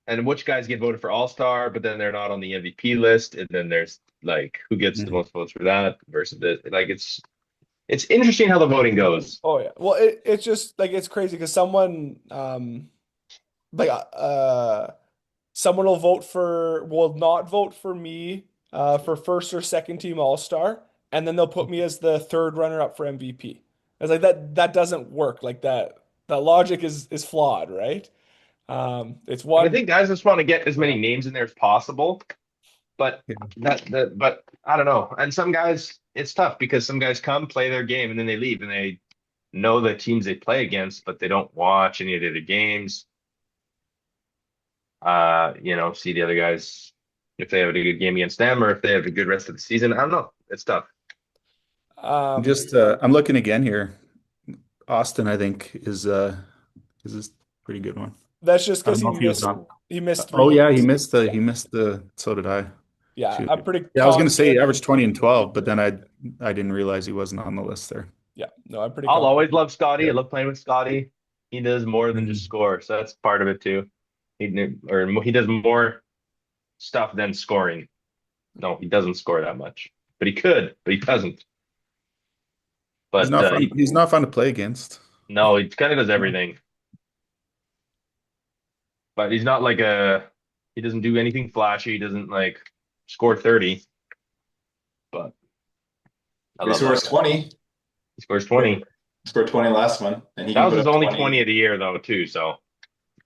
And which guys get voted for all-star, but then they're not on the MVP list, and then there's like who gets the Mhm. most votes for that versus this. Like it's interesting how the voting goes. Oh yeah. Well, it's just like it's crazy because like someone will not vote for me for first or second team all-star, and then they'll put me as the third runner up for MVP. It's like that doesn't work like that. that logic is flawed, right? It's But I one. think guys just want to get as Yeah. many names in there as possible. But Yeah. but I don't know. And some guys, it's tough because some guys come play their game and then they leave and they know the teams they play against, but they don't watch any of the other games. See the other guys if they have a good game against them or if they have a good rest of the season. I don't know. It's tough. Um, Just I'm looking again here. Austin, I think, is a pretty good one. that's just I because don't know if he was on. he missed three Oh yeah, games. he missed the so did I. Yeah, Shoot. I'm pretty Yeah, I was gonna say he confident. averaged 20 and 12, but then I didn't realize he wasn't on the list there. Yeah, no, I'm pretty I'll confident. always love Scotty. I Yeah. love playing with Scotty. He does more than just Mhm. score, so that's part of it too. He does more stuff than scoring. No, he doesn't score that much, but he could, but he doesn't. He's But not fun. He's not fun to play against. no, he kind of does Yeah. everything. But he's not like a. He doesn't do anything flashy. He doesn't like score 30. But I He love that scores guy. 20. He scores 20. Scored 20 last one, and he That can was put his up only 20 20. of the year though, too. So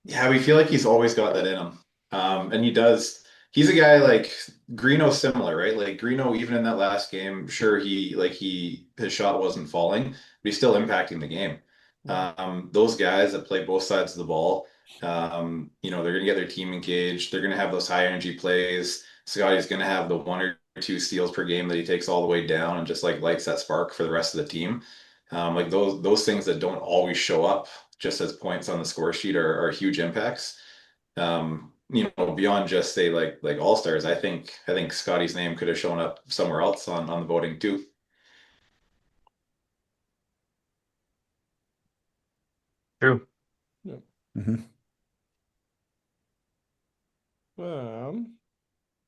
Yeah, we feel like he's always got that in him. And he does. He's a guy like Greeno's similar, right? Like Greeno, even in that last game, sure he his shot wasn't falling, but he's still impacting the game. Those guys that play both sides of the ball, they're gonna get their team engaged. They're gonna have those high energy plays. Scotty's gonna have the one or two steals per game that he takes all the way down and just like lights that spark for the rest of the team. Like those things that don't always show up just as points on the score sheet are huge impacts. Beyond just say like all stars, I think Scotty's name could have shown up somewhere else on the voting too. true. Yeah. Mhm.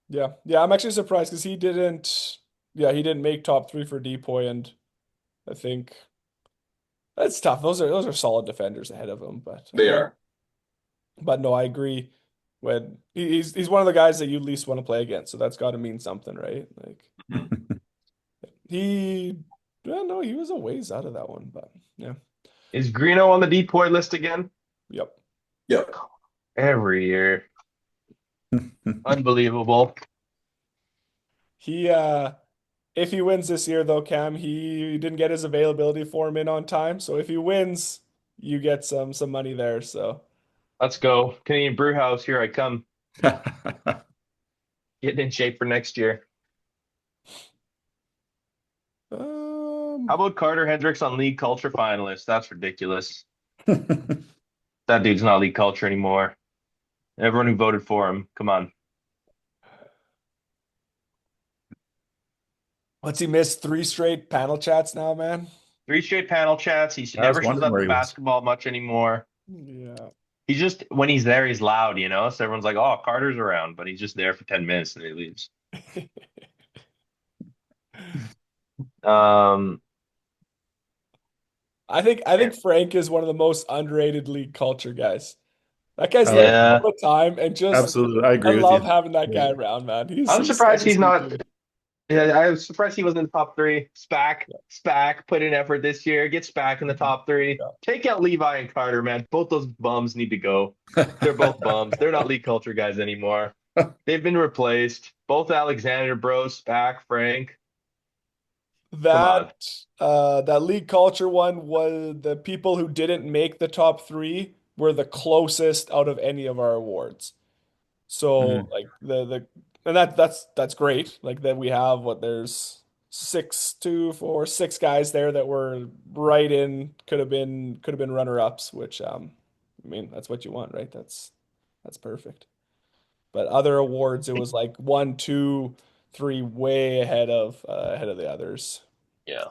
Yeah, yeah. I'm actually surprised because he didn't. Yeah, he didn't make top three for Depoy, and I think that's tough. Those are solid defenders ahead of him, They are. but no, I agree. When he's one of the guys that you least want to play against, so that's got to mean something, right? Like he, well, no, he was a ways out of that one, but yeah, Is Greeno on the depoy list again? yep. Yep. Every year. Unbelievable. He if he wins this year though, Cam, he didn't get his availability form in on time, so if he wins, you get some money there. So Let's go. Canadian Brewhouse, here I come. Getting in shape for next year. How um, about Carter Hendricks on League Culture finalist? That's ridiculous. That dude's not League Culture anymore. Everyone who voted for him, come on. what's he missed three straight panel chats now, man? Three straight panel chats. He I was never shows wondering up where to he was. basketball much anymore. Yeah. He's just, when he's there, he's loud, you know? So everyone's like, oh, Carter's around, but he's just there for 10 minutes and then he leaves. Um, I think Frank is one of the most underrated league culture guys. That guy's there Uh, yeah. all the time, and just Absolutely, I I agree with love you. having that Yeah. guy around, man. He's I'm he's such surprised a he's sweet not. dude. Yeah, I was surprised he wasn't in the top three. Spack put in effort this year. Get Spack in the top three. Yeah. Take out Levi and Carter, man. Both those bums need to go. They're both bums. They're not league culture guys anymore. They've been replaced. Both Alexander Bros, Spack, Frank. Come on. That league culture one was the people who didn't make the top three were the closest out of any of our awards. So Mhm. like the and that's great. Like that we have what there's six guys there that were right in could have been runner-ups, which I mean that's what you want, right? That's perfect. But other awards, it was like one, two, three, way ahead of the others. Yeah.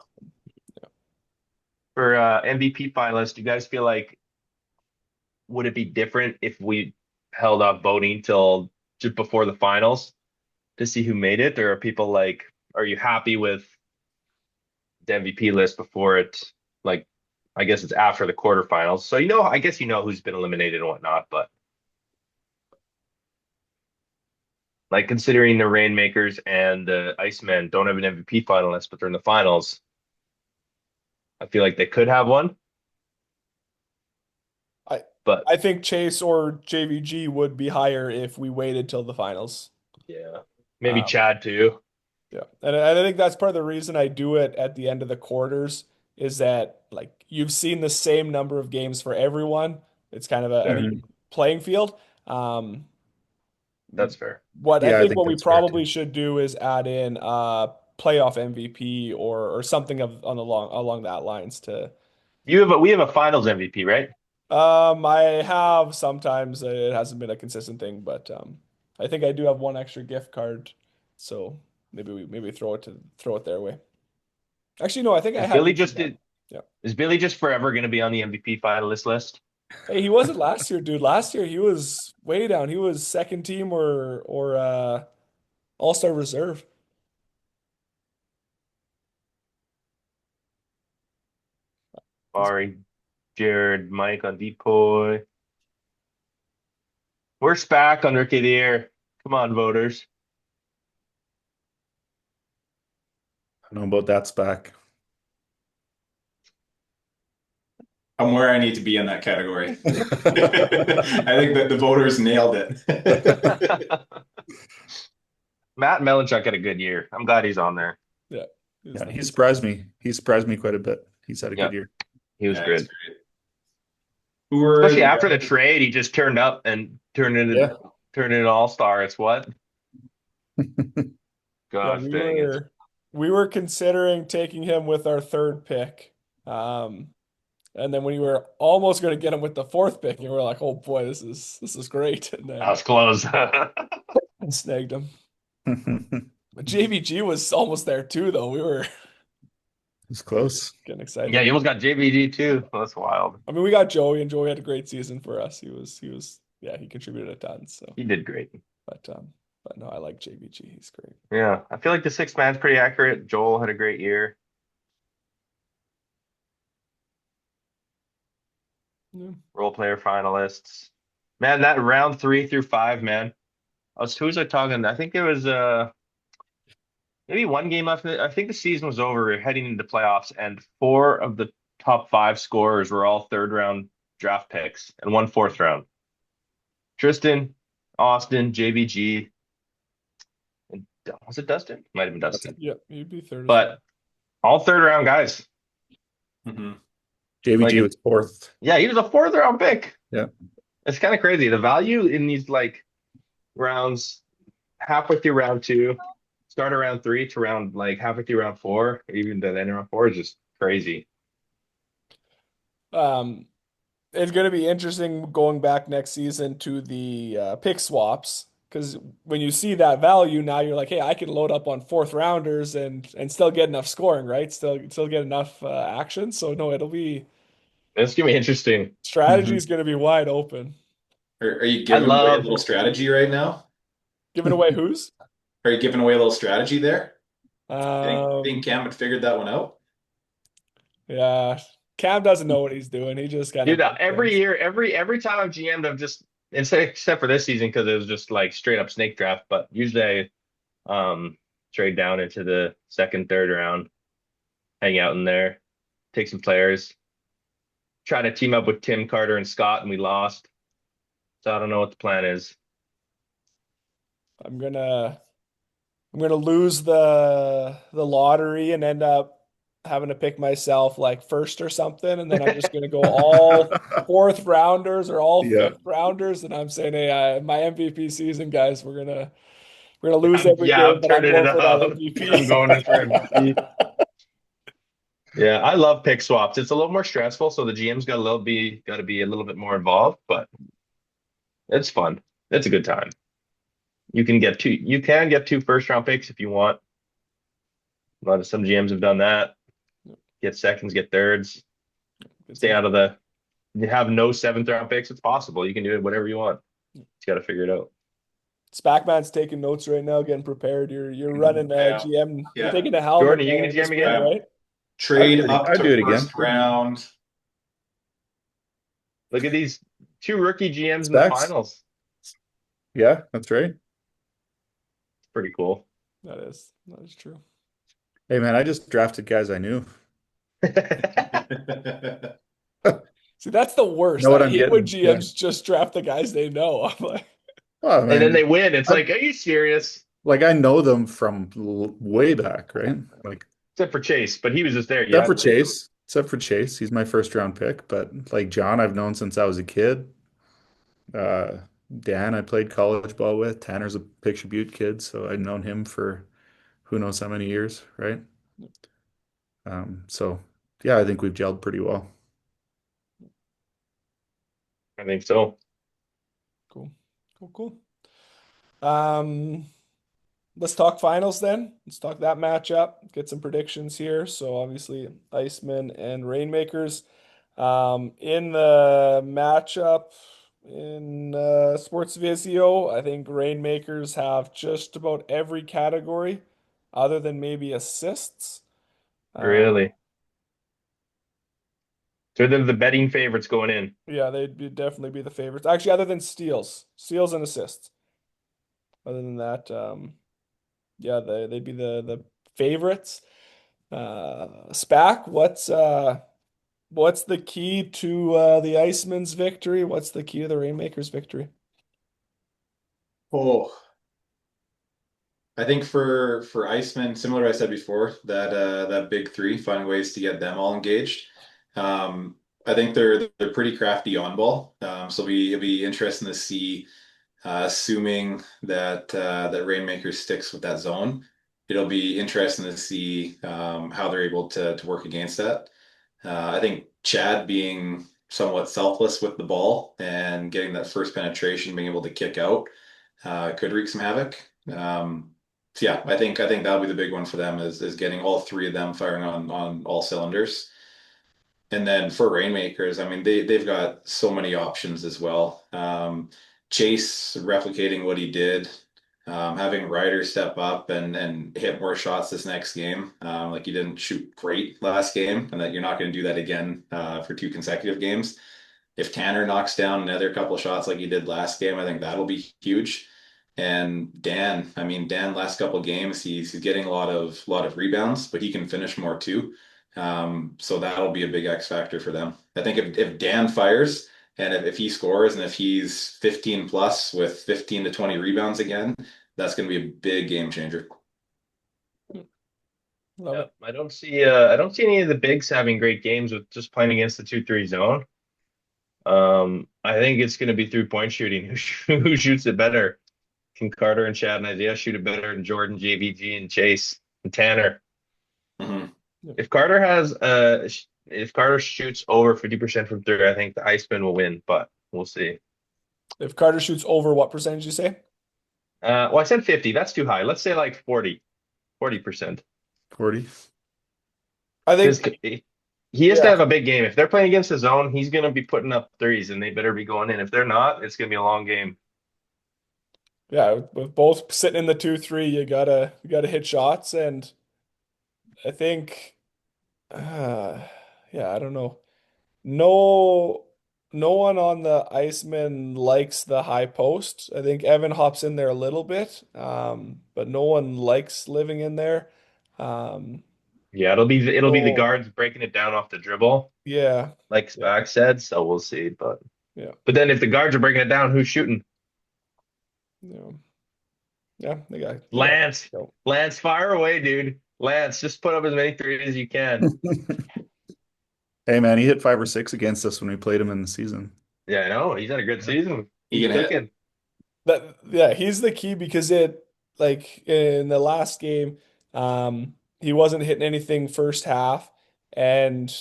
For MVP finalists, do you guys feel like would it be different if we held off voting till just before the finals to see who made it? Or are people like, are you happy with the MVP list before it, like, I guess it's after the quarterfinals. So I guess who's been eliminated and whatnot, but like considering the Rainmakers and the Icemen don't have an MVP finalist, but they're in the finals, I feel like they could have one. but I think Chase or JVG would be higher if we waited till the finals. yeah, maybe Um, Chad too. yeah, and I think that's part of the reason I do it at the end of the quarters is that like you've seen the same number of games for everyone. It's kind of an Fair. even playing field. Um, That's fair. what I Yeah, I think think what we that's fair too. probably should do is add in playoff MVP or something of on along that lines to. We have a Finals MVP, right? I have sometimes it hasn't been a consistent thing, but I think I do have one extra gift card, so maybe throw it their way. Actually, no, I think I Is have Billy each of just them. Yeah. is Billy just forever going to be on the MVP finalist list? Hey, he wasn't last year, dude. Last year he was way down. He was second team or all-star reserve. He's Barry, Jared, Mike on decoy. We're Spack on Rookie of the Year. Come on, voters. I don't know about that spec. I'm where I need to be in that category. I think that the voters nailed it. Matt Melanchuk had a good year. I'm glad he's on there. yeah. He's Yeah, he nice. surprised me. He surprised me quite a bit. He's had a Yeah, good year. he was Yeah, he's good. great. Who were Especially the after the other? trade, he just turned up and Yeah. turned into an all-star. It's what? Yeah, Gosh we dang it. were we were considering taking him with our third pick. And then when we were almost going to get him with the fourth pick, and we were like, "Oh boy, this is great," and That then was close. snagged him. But JVG was almost there too, though. It's We were close. getting Yeah, excited. he almost got JVG too. That's wild. I mean, we got Joey, and Joey had a great season for us. Yeah, he contributed a ton. So, He did great. but um, but no, I like JVG. He's great. Yeah, I feel like the sixth man's pretty accurate. Joel had a great year. Yeah. Role player finalists. Man, that round 3 through 5, man. Who was I talking? I think there was maybe one game left. I think the season was over. We are heading into playoffs, and four of the top five scorers were all third round draft picks and one fourth round. Tristan, Austin, JBG, and was it Dustin? Might have been Dustin. Yeah, he'd be third as well. But all third round guys. Mhm. Like, JVG was fourth. yeah, he was a fourth round pick. Yeah. It's kind of crazy. The value in these like rounds halfway through round two, start of round three to round like halfway through round four, or even the end of round four is just crazy. Um, it's going to be interesting going back next season to the pick swaps because when you see that value now, you're like, hey, I can load up on fourth rounders and still get enough scoring, right? Still get enough action. So no, it'll be It's gonna be interesting. strategy Mhm. is going to be wide open. Are you I giving away a love, little strategy right now? Giving away who's? Are you giving away a little strategy there? Think Um, Cam had figured that one out? yeah, Cam doesn't know what he's doing. He just kind of dude. picks Every things. year, every time I've GM'd, I've just except for this season because it was just like straight up snake draft. But usually I trade down into the second, third round, hang out in there, take some players, try to team up with Tim Carter and Scott, and we lost. So I don't know what the plan is. I'm gonna I'm gonna lose the lottery and end up having to pick myself like first or something, and then I'm just gonna go all fourth rounders or all Yeah. fifth rounders, and I'm saying, hey, my MVP season, guys, we're gonna lose every Yeah, game, I'm but I'm turning it going for that up. I'm MVP. going in for MVP. Yeah, I love pick swaps. It's a little more stressful, so the GM's got to be a little bit more involved, but it's fun. It's a good time. You can get two first round picks if you want. A lot of some GMs have done that. Get seconds, get thirds, Good stay stuff. out of the you have no seventh round picks. It's possible. You can do it whatever you want. You got to figure it out. Spackman's taking notes right now, getting prepared. You're running Yeah. GM. You're Yeah. taking the helm Jordan, in are you gonna the GM spring, again? right? Trade up I'd to do it again. first round. Look at these two rookie GMs in the Specs. finals. Yeah, that's right. Pretty cool. That is true. Hey man, I just drafted guys I knew. See, that's the worst. Know what I I'm hate when getting? Yeah. GMs just draft the guys they know. I'm like, Well, I And then mean, they win. It's I, like, are you serious? like I know them from way back, right? Like Except for Chase, but he was just there. You except had for to take him. Chase, except for Chase, he's my first round pick. But like John, I've known since I was a kid. Uh, Dan, I played college ball with. Tanner's a Picture Butte kid, so I've known him for who knows how many years, right? So yeah, I think we've gelled pretty well. I think so. cool, cool, cool. Um, let's talk finals then. Let's talk that matchup. Get some predictions here. So obviously, Icemen and Rainmakers. In the matchup in Sports Visio, I think Rainmakers have just about every category, other than maybe assists. Um, Really. So they're the betting favorites going in. yeah, definitely be the favorites. Actually, other than steals and assists. Other than that, yeah, they'd be the favorites. Spack, what's the key to the Iceman's victory? What's the key to the Rainmakers' victory? Oh, I think for Iceman, similar to what I said before, that big three, finding ways to get them all engaged. I think they're pretty crafty on ball. So it'll be interesting to see, assuming that Rainmaker sticks with that zone. It'll be interesting to see how they're able to work against that. I think Chad being somewhat selfless with the ball and getting that first penetration, being able to kick out, could wreak some havoc. So yeah, I think that'll be the big one for them is getting all three of them firing on all cylinders. And then for Rainmakers, I mean they've got so many options as well. Chase replicating what he did, having Ryder step up and hit more shots this next game. Like he didn't shoot great last game, and that you're not going to do that again for two consecutive games. If Tanner knocks down another couple shots like he did last game, I think that'll be huge. And Dan, I mean, Dan, last couple games, he's getting a lot of rebounds, but he can finish more too. So that'll be a big X factor for them. I think if Dan fires and if he scores and if he's 15 plus with 15 to 20 rebounds again, that's going to be a big game changer. Love Yeah, it. I don't see any of the bigs having great games with just playing against the 2-3 zone. I think it's going to be 3-point shooting. Who shoots it better? Can Carter and Chad and Isaiah shoot it better than Jordan, JVG, and Chase and Tanner? Mhm. Yep. If Carter shoots over 50% from three, I think the Iceman will win, but we'll see. If Carter shoots over what percentage you say? Well, I said 50. That's too high. Let's say like 40%. 40. I Because think, he has to yeah, have a big game. If they're playing against his zone, he's going to be putting up threes, and they better be going in. If they're not, it's going to be a long game. yeah. With both sitting in the 2-3, you gotta hit shots, and I think, yeah, I don't know. No, no one on the Iceman likes the high post. I think Evan hops in there a little bit, but no one likes living in there. Um, Yeah, it'll be the so guards breaking it down off the dribble, yeah, like yeah, Spack said. So we'll see. But yeah, but then if the guards are breaking it down, who's shooting? yeah, yeah. They got. Lance. So Lance, fire away, dude. Lance, just put up as many threes as you can. Hey man, he hit 5 or 6 against us when we played him in the season. Yeah, I know. He's had a good season. He He's can hit. cooking. that, yeah, he's the key because like in the last game, he wasn't hitting anything first half, and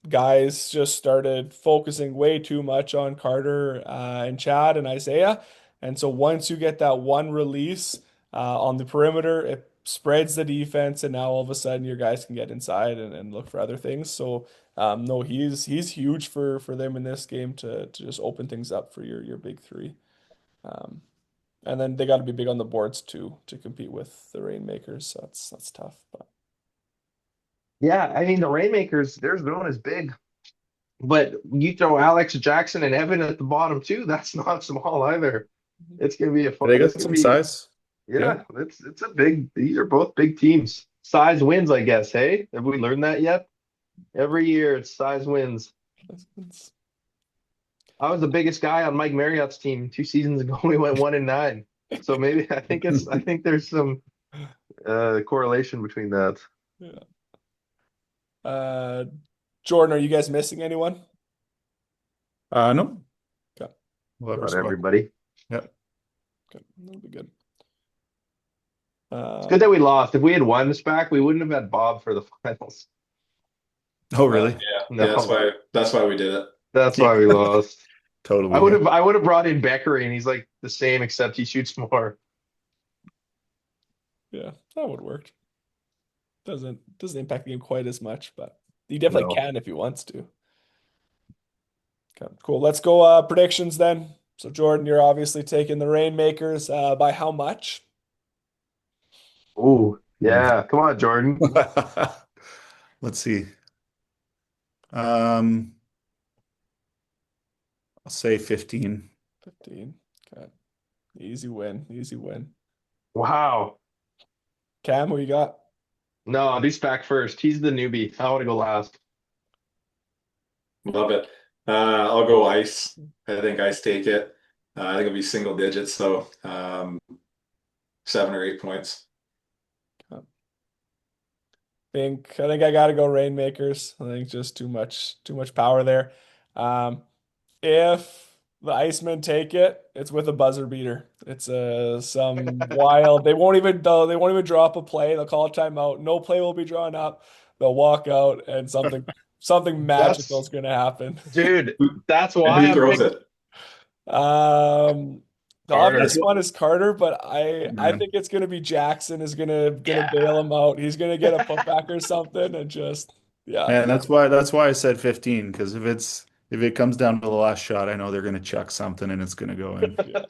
guys just started focusing way too much on Carter and Chad and Isaiah. And so once you get that one release on the perimeter, it spreads the defense, and now all of a sudden your guys can get inside and look for other things. So no, he's huge for them in this game to just open things up for your big three. Um, and then they got to be big on the boards too to compete with the Rainmakers. So that's tough. But Yeah, I mean the Rainmakers, their zone is big, but you throw Alex Jackson and Evan at the bottom too. That's not small either. It's gonna be a fun. They It's got gonna some be size. Yeah. yeah. It's a big. These are both big teams. Size wins, I guess. Hey, have we learned that yet? Every year it's size wins. that's- I was the biggest guy on Mike Marriott's team 2 seasons ago. We went 1-9. So maybe I think there's some correlation between that. Yeah. Uh, Jordan, are you guys missing anyone? No, Okay. we'll have our Not squad. everybody. Yep. Okay. That'll be good. It's good Um, that we lost. If we had won this back, we wouldn't have had Bob for the finals. Oh, Uh, really? yeah, that's No, why we did it. that's Yeah, why we lost. totally. Yeah. I would have brought in Beckery, and he's like the same except he shoots more. yeah, that would work. Doesn't impact the game quite as much, but he definitely No. can if he wants to. Okay, cool. Let's go predictions then. So Jordan, you're obviously taking the Rainmakers. By how much? Ooh, Hmm. yeah. Come on, Jordan. Let's see. Um, I'll say 15. 15. Okay. Easy win. Easy win. Wow. Cam, who you got? No, I'll do Spack first. He's the newbie. I want to go last. Love it. I'll go ice. I think ice take it. I think it'll be single digits, so 7 or 8 points. I think I gotta go Rainmakers. I think just too much power there. Um, if the Icemen take it, it's with a buzzer beater. It's some wild. They won't even drop a play. They'll call a timeout. No play will be drawn up. They'll walk out, and something magical That's is gonna happen. dude. Who, That's and why who I'm throws pick it? Um, the That's obvious Carter. what, one is Carter, but I yeah. think it's gonna be Jackson is gonna bail Yeah. him out. He's gonna get a putback or something, and just yeah. And that's why I said 15, because if it comes down to the last shot, I know they're gonna chuck something and it's gonna go in. Yeah.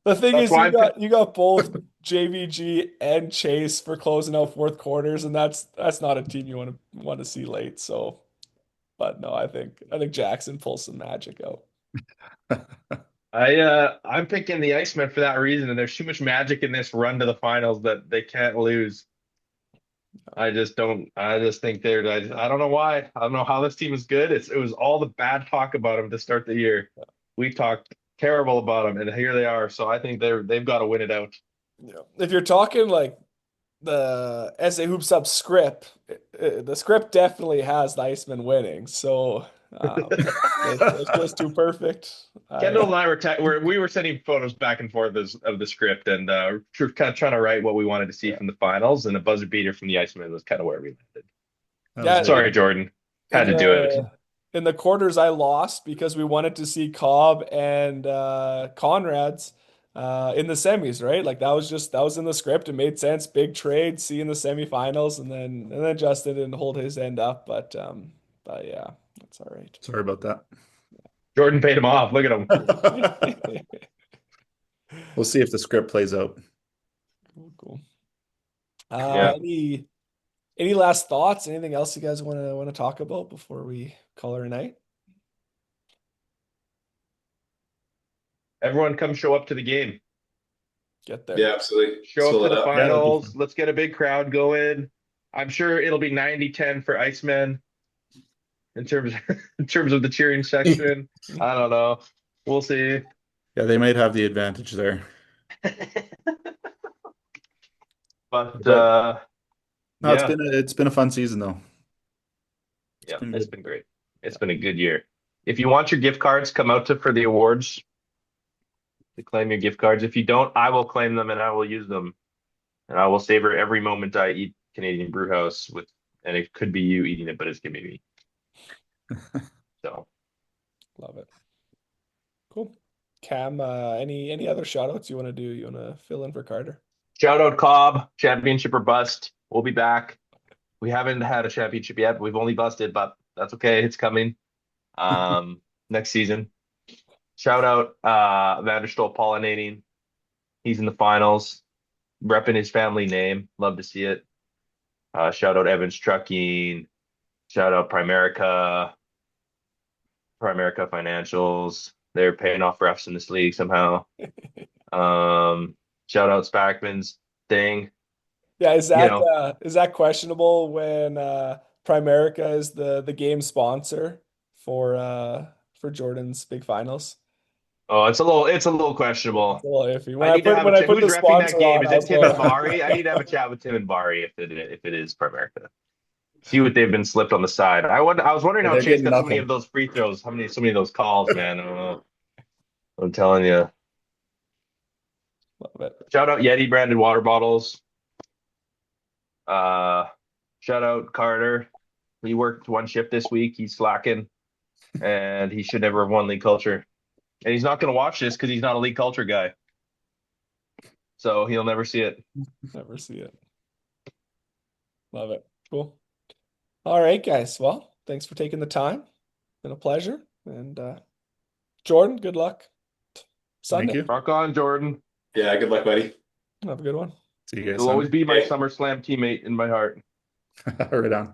The thing That's is, why you got both JVG and Chase for closing out fourth quarters, and that's not a team you want to see late. So, but no, I think Jackson pulls some magic out. I'm picking the Icemen for that reason, and there's too much magic in this run to the finals that they can't lose. I just don't. I just think they're. I don't know why. I don't know how this team is good. It was all the bad talk about them to start the year. We talked terrible about them, and here they are. So I think they've got to win it out. Yeah. If you're talking like the SA Hoops Up script, the script definitely has the Iceman winning. So it's just too perfect. Kendall and I we were sending photos back and forth of the script, and kind of trying to write what we wanted to see Yeah. from the finals, and a buzzer beater from the Iceman was kind of where we landed. That was Yeah, it. Sorry, Jordan, in had to do it. the quarters I lost because we wanted to see Cobb and Conrad's in the semis, right? Like that was in the script. It made sense. Big trade, see in the semifinals, and then Justin didn't hold his end up, but yeah, that's all right. Sorry about that. Jordan paid him off. Look at him. We'll see if the script plays out. Cool, cool. Yeah. Any last thoughts? Anything else you guys want to talk about before we call her a night? Everyone come show up to the game. Get there. Yeah, absolutely. Show up Fill to it the up. Yeah, that'd be finals. fun. Let's get a big crowd going. I'm sure it'll be 90-10 for Icemen in terms in terms of the cheering section. I don't know. We'll see. Yeah, they might have the advantage there. But But no, yeah, it's been a fun season though. It's yeah, been it's good. been great. It's been a good year. If you want your gift cards, come out to for the awards to claim your gift cards. If you don't, I will claim them and I will use them. And I will savor every moment I eat Canadian Brew House with, and it could be you eating it, but it's gonna be me. So Love it. Cool. Cam, any other shout outs you want to do? You want to fill in for Carter? shout out Cobb, championship or bust. We'll be back. We haven't had a championship yet. We've only busted, but that's okay. It's coming. Next season. Shout out Vanderstol pollinating. He's in the finals, repping his family name. Love to see it. Shout out Evans Trucking. Shout out Primerica Financials. They're paying off refs in this league somehow. Shout out Spackman's thing. Yeah, You know, is that questionable when Primerica is the game sponsor for for Jordan's big finals. Oh, it's a little questionable. It's a little iffy. I need to have a When I chat. put Who's the refing that sponsor game? on, Is I it was Tim and going. Bari? I need to have a chat with Tim and Bari if it is Primerica. See what they've been slipped on the side. I was wondering how They're Chase getting got so many of nothing. those free throws, so many of those calls, man. I don't know. I'm telling you. Love it. Shout out Yeti branded water bottles. Uh, Shout out Carter. He worked one shift this week. He's slacking, and he should never have won league culture. And he's not going to watch this because he's not a league culture guy, so he'll never see it. Never see it. Love it. Cool. All right, guys. Well, thanks for taking the time. Been a pleasure. And Jordan, good luck Thank Sunday. you. Rock on, Jordan. Yeah, good luck, buddy. Have a good one. See you guys You'll always Sunday. be my Okay. SummerSlam teammate in my heart. Right on.